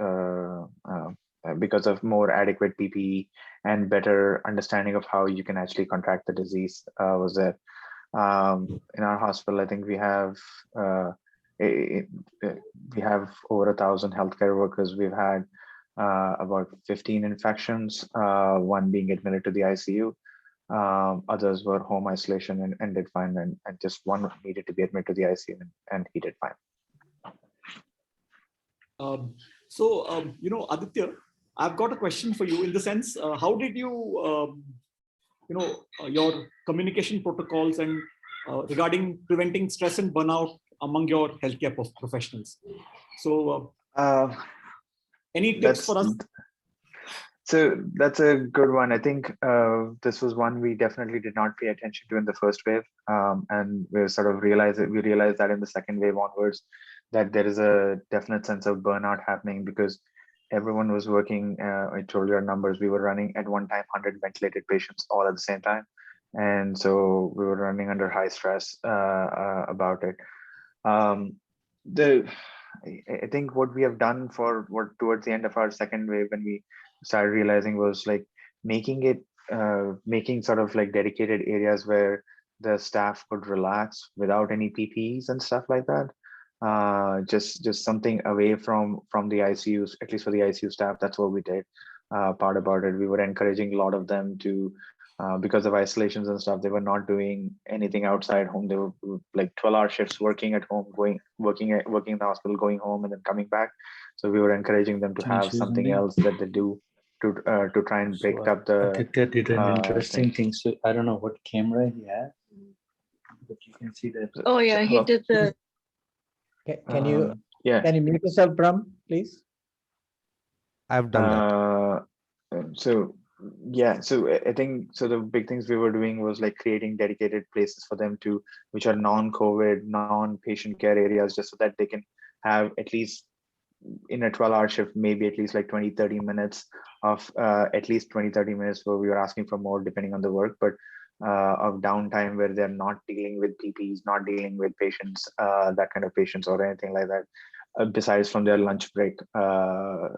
of more adequate PPE and better understanding of how you can actually contract the disease was there. In our hospital, I think we have over 1,000 healthcare workers. We've had about 15 infections, one being admitted to the ICU. Others were home isolation and did fine, and just one needed to be admitted to the ICU and he did fine. Aditya, I've got a question for you in the sense, how did you, your communication protocols and regarding preventing stress and burnout among your healthcare professionals? So any tips for us? So that's a good one. I think this was one we definitely did not pay attention to in the first wave. And we sort of realized that in the second wave onwards, that there is a definite sense of burnout happening because everyone was working. I told you our numbers. We were running at one time 100 ventilated patients all at the same time. And so we were running under high stress about it. I think what we have done towards the end of our second wave when we started realizing was like making sort of like dedicated areas where the staff could relax without any PPEs and stuff like that. Just something away from the ICUs, at least for the ICU staff. That's what we did. Part about it, we were encouraging a lot of them to, because of isolations and stuff, they were not doing anything outside home. They were like 12-hour shifts working at home, working in the hospital, going home and then coming back. So we were encouraging them to have something else that they do to try and break up the. Aditya did an interesting thing. So I don't know what camera he had, but you can see that. Oh yeah, he did the. Can you mute yourself, Brahm, please? I've done that. So I think so the big things we were doing was like creating dedicated places for them which are non-COVID, non-patient care areas, just so that they can have at least in a 12-hour shift, maybe at least like 20-30 minutes of at least 20-30 minutes where we were asking for more depending on the work, but of downtime where they're not dealing with PPs, not dealing with patients, that kind of patients or anything like that, besides from their lunch break, to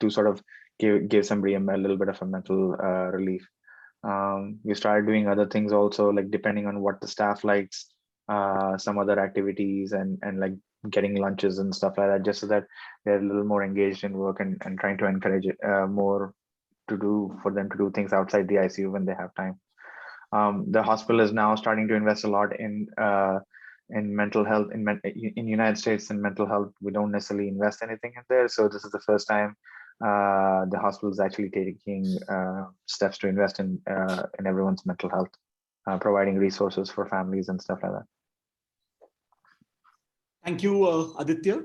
sort of give somebody a little bit of a mental relief. We started doing other things also, like depending on what the staff likes, some other activities and like getting lunches and stuff like that, just so that they're a little more engaged in work and trying to encourage more to do for them to do things outside the ICU when they have time. The hospital is now starting to invest a lot in mental health in United States. In mental health, we don't necessarily invest anything in there, so this is the first time the hospital is actually taking steps to invest in everyone's mental health, providing resources for families and stuff like that. Thank you, Aditya.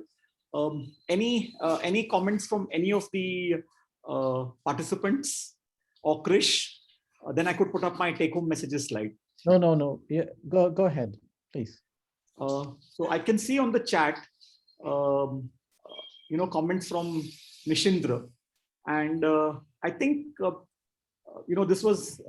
Any comments from any of the participants or Krish? Then I could put up my take-home messages slide. No. Yeah, go ahead, please. So I can see on the chat, comments from Nishindra, and I think this was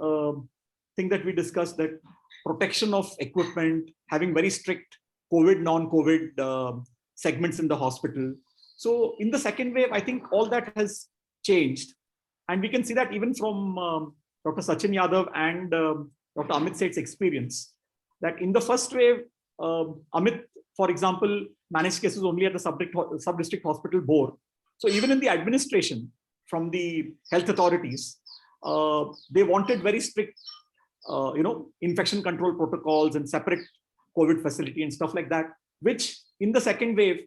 thing that we discussed, that protection of equipment, having very strict COVID, non-COVID segments in the hospital. So in the second wave, I think all that has changed, and we can see that even from Dr. Sachin Yadav and Dr. Amit Seth's experience, that in the first wave, Amit, for example, managed cases only at the sub-district hospital Bor. So even in the administration from the health authorities, they wanted very strict, infection control protocols and separate COVID facility and stuff like that, which in the second wave,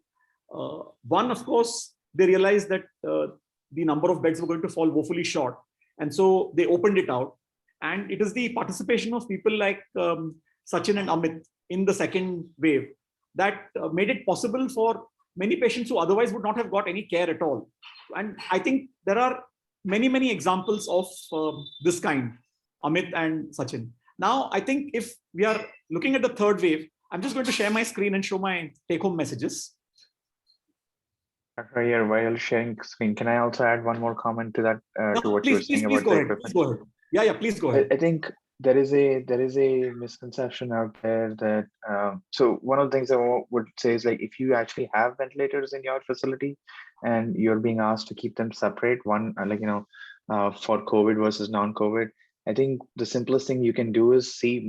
one, of course, they realized that the number of beds were going to fall woefully short. And so they opened it out. And it is the participation of people like Sachin and Amit in the second wave that made it possible for many patients who otherwise would not have got any care at all. And I think there are many, many examples of this kind, Amit and Sachin. Now, I think if we are looking at the third wave, I'm just going to share my screen and show my take-home messages. Dr. Iyer, while sharing screen, can I also add one more comment to that, to what you were saying about the equipment? Please go ahead. Yeah, please go ahead. I think there is a misconception out there that so one of the things I would say is, like, if you actually have ventilators in your facility and you're being asked to keep them separate, one for COVID versus non-COVID, I think the simplest thing you can do is see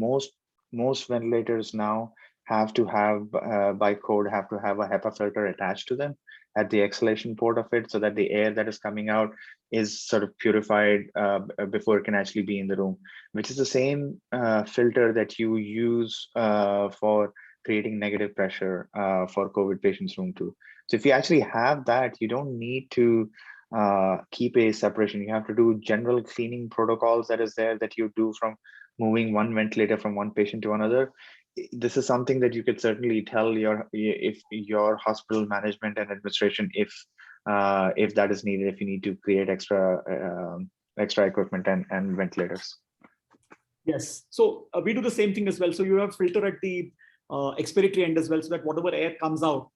most ventilators now have to have by code have to have a HEPA filter attached to them at the exhalation port of it, so that the air that is coming out is sort of purified before it can actually be in the room, which is the same filter that you use for creating negative pressure for COVID patients' room too. So if you actually have that, you don't need to keep a separation. You have to do general cleaning protocols that is there that you do from moving one ventilator from one patient to another. This is something that you could certainly tell your hospital management and administration if that is needed, if you need to create extra equipment and ventilators. Yes, so we do the same thing as well. So you have filter at the expiratory end as well, so that whatever air comes out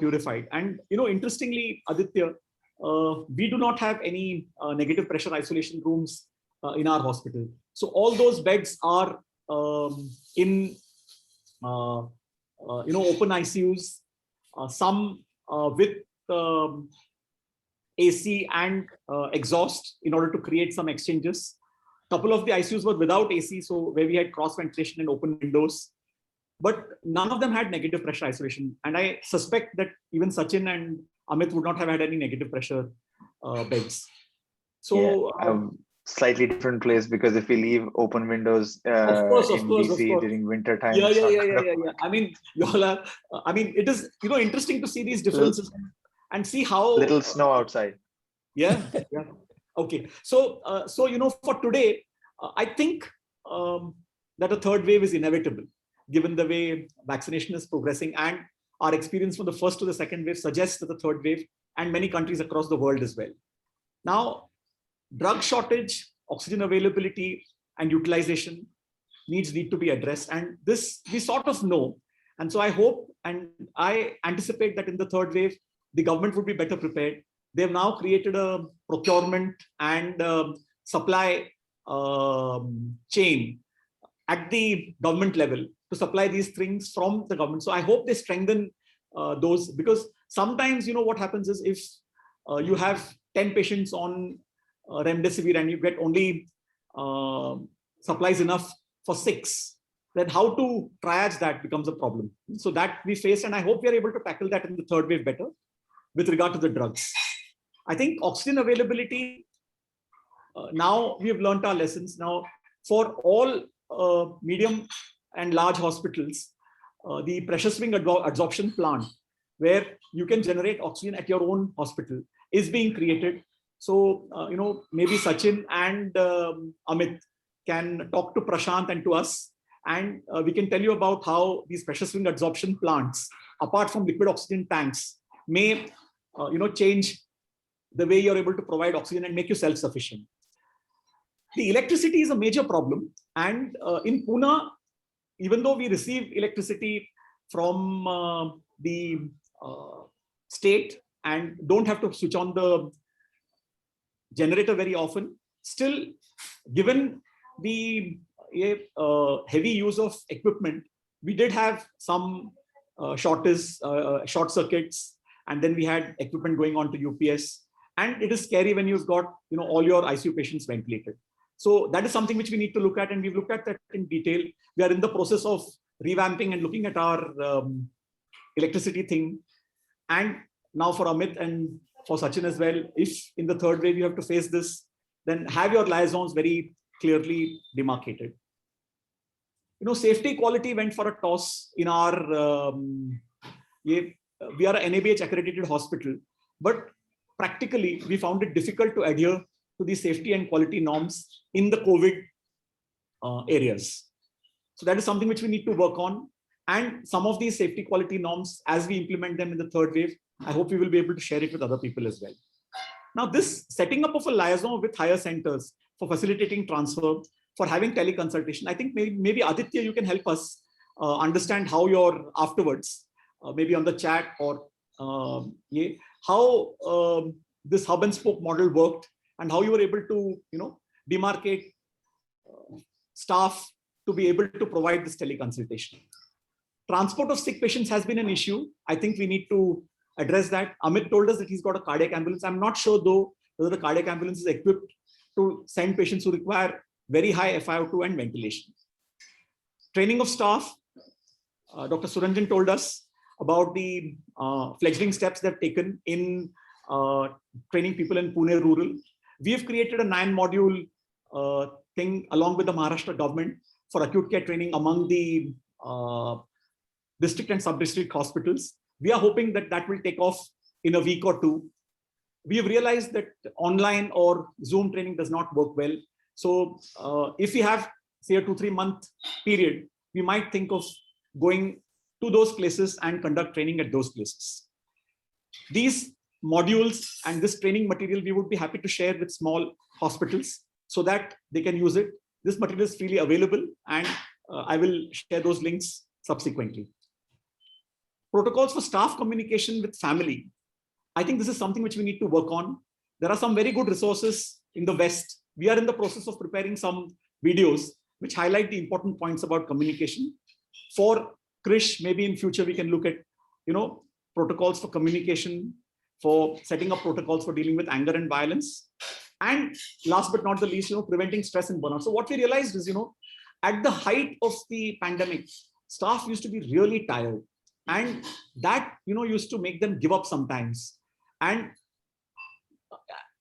purified. And interestingly, Aditya, we do not have any negative pressure isolation rooms in our hospital. So all those beds are in open ICUs, some with AC and exhaust in order to create some exchanges. Couple of the ICUs were without AC, so where we had cross ventilation and open windows, but none of them had negative pressure isolation. And I suspect that even Sachin and Amit would not have had any negative pressure beds. So slightly different place, because if we leave open windows in BC during winter time, yeah. I mean, it is interesting to see these differences and see how little snow outside. Yeah. Okay, so for today, I think that a third wave is inevitable, given the way vaccination is progressing, and our experience from the first to the second wave suggests that the third wave, and many countries across the world as well. Now, drug shortage, oxygen availability, and utilization need to be addressed. And this we sort of know. And so I hope and I anticipate that in the third wave, the government would be better prepared. They've now created a procurement and supply chain at the government level to supply these things from the government. So I hope they strengthen those, because sometimes, you know, what happens is if you have 10 patients on remdesivir and you get only supplies enough for 6, then how to triage that becomes a problem. So that we face, and I hope we are able to tackle that in the third wave better with regard to the drugs. I think oxygen availability, now we have learned our lessons. Now, for all medium and large hospitals, the pressure swing adsorption plant, where you can generate oxygen at your own hospital, is being created. So, you know, maybe Sachin and Amit can talk to Prashant and to us, and we can tell you about how these pressure swing adsorption plants, apart from liquid oxygen tanks, may, you know, change the way you're able to provide oxygen and make you self-sufficient. The electricity is a major problem. And in Pune, even though we receive electricity from the state and don't have to switch on the generator very often, still, given the heavy use of equipment, we did have some short circuits, and then we had equipment going on to UPS. And it is scary when you've got, you know, all your ICU patients ventilated. So that is something which we need to look at, and we've looked at that in detail. We are in the process of revamping and looking at our electricity thing. And now for Amit and for Sachin as well, if in the third wave you have to face this, then have your liaisons very clearly demarcated. You know, safety quality went for a toss in our, we are an NABH accredited hospital, but practically we found it difficult to adhere to the safety and quality norms in the COVID areas. So that is something which we need to work on. And some of these safety quality norms, as we implement them in the third wave, I hope we will be able to share it with other people as well. Now, this setting up of a liaison with higher centers for facilitating transfer, for having teleconsultation, I think maybe Aditya, you can help us understand how you're afterwards, maybe on the chat or how this hub and spoke model worked, and how you were able to, you know, demarcate staff to be able to provide this teleconsultation. Transport of sick patients has been an issue. I think we need to address that. Amit told us that he's got a cardiac ambulance. I'm not sure though whether the cardiac ambulance is equipped to send patients who require very high FiO2 and ventilation. Training of staff, Dr. Suranjan told us about the fledgling steps they've taken in training people in Pune rural. We have created a 9-module thing along with the Maharashtra government for acute care training among the district and sub-district hospitals. We are hoping that that will take off in a week or two. We have realized that online or Zoom training does not work well. So if we have, say, a 2-3 month period, we might think of going to those places and conduct training at those places. These modules and this training material, we would be happy to share with small hospitals so that they can use it. This material is freely available, and I will share those links subsequently. Protocols for staff communication with family. I think this is something which we need to work on. There are some very good resources in the West. We are in the process of preparing some videos which highlight the important points about communication. For Krish, maybe in future we can look at, you know, protocols for communication, for setting up protocols for dealing with anger and violence. And last but not the least, you know, preventing stress and burnout. So what we realized is, you know, at the height of the pandemic, staff used to be really tired. And that, you know, used to make them give up sometimes. And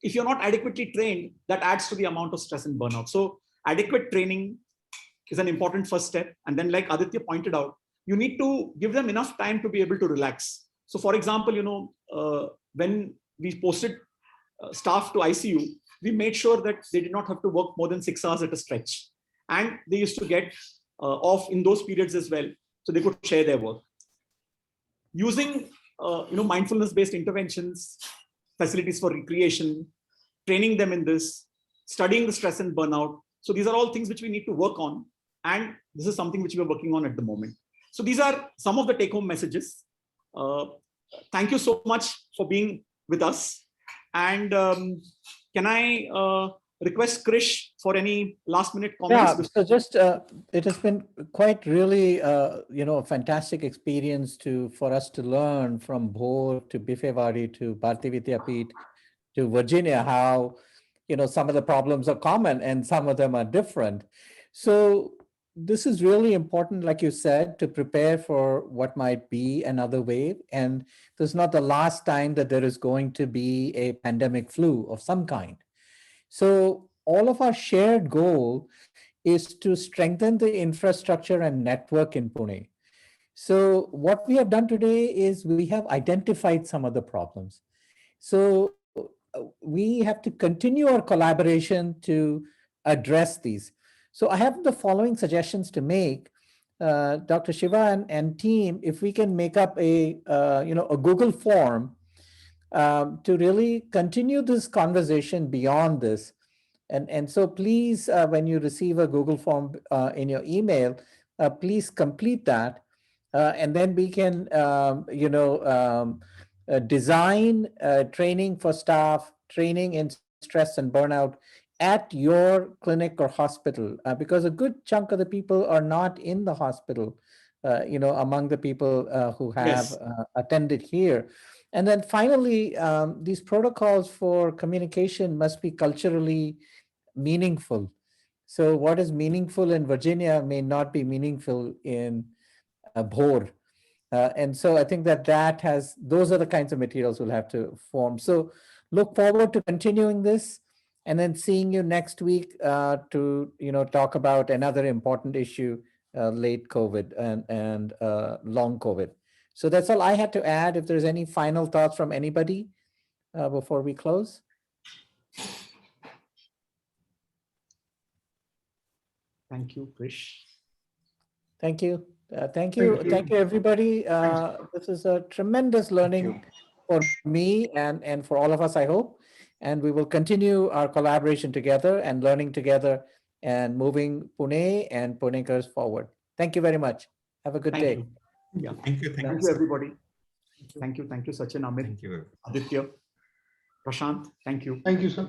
if you're not adequately trained, that adds to the amount of stress and burnout. So adequate training is an important first step. And then, like Aditya pointed out, you need to give them enough time to be able to relax. So for example, you know, when we posted staff to ICU, we made sure that they did not have to work more than 6 hours at a stretch. And they used to get off in those periods as well, so they could share their work. Using you know, mindfulness-based interventions, facilities for recreation, training them in this, studying the stress and burnout. So these are all things which we need to work on. And this is something which we are working on at the moment. So these are some of the take-home messages. Thank you so much for being with us. And can I request Krish for any last-minute comments? Yeah, so just it has been quite really a fantastic experience for us to learn from Bhor to Bifewadi to Bharati Vidyapeeth to Virginia how some of the problems are common and some of them are different. So this is really important, like you said, to prepare for what might be another wave. And this is not the last time that there is going to be a pandemic flu of some kind. So all of our shared goal is to strengthen the infrastructure and network in Pune. So what we have done today is we have identified some of the problems. So we have to continue our collaboration to address these. So I have the following suggestions to make. Dr. Shiva and team, if we can make up a Google form to really continue this conversation beyond this. And so please, when you receive a Google form in your email, please complete that. And then we can, design training for staff, training in stress and burnout at your clinic or hospital, because a good chunk of the people are not in the hospital, among the people who have attended here. And then finally, these protocols for communication must be culturally meaningful. So what is meaningful in Virginia may not be meaningful in Bhor. And so I think those are the kinds of materials we'll have to form. So look forward to continuing this and then seeing you next week to talk about another important issue, late COVID and long COVID. So that's all I had to add. If there's any final thoughts from anybody before we close. Thank you, Krish. Thank you. Thank you, everybody. This is a tremendous learning for me and for all of us, I hope. And we will continue our collaboration together and learning together and moving Pune and Punekars forward. Thank you very much. Have a good day. You. Yeah. Thank you. Thank you, everybody. Thank you. Thank you, Sachin, Amit, Thank you. Aditya, Prashant. Thank you. Thank you, sir.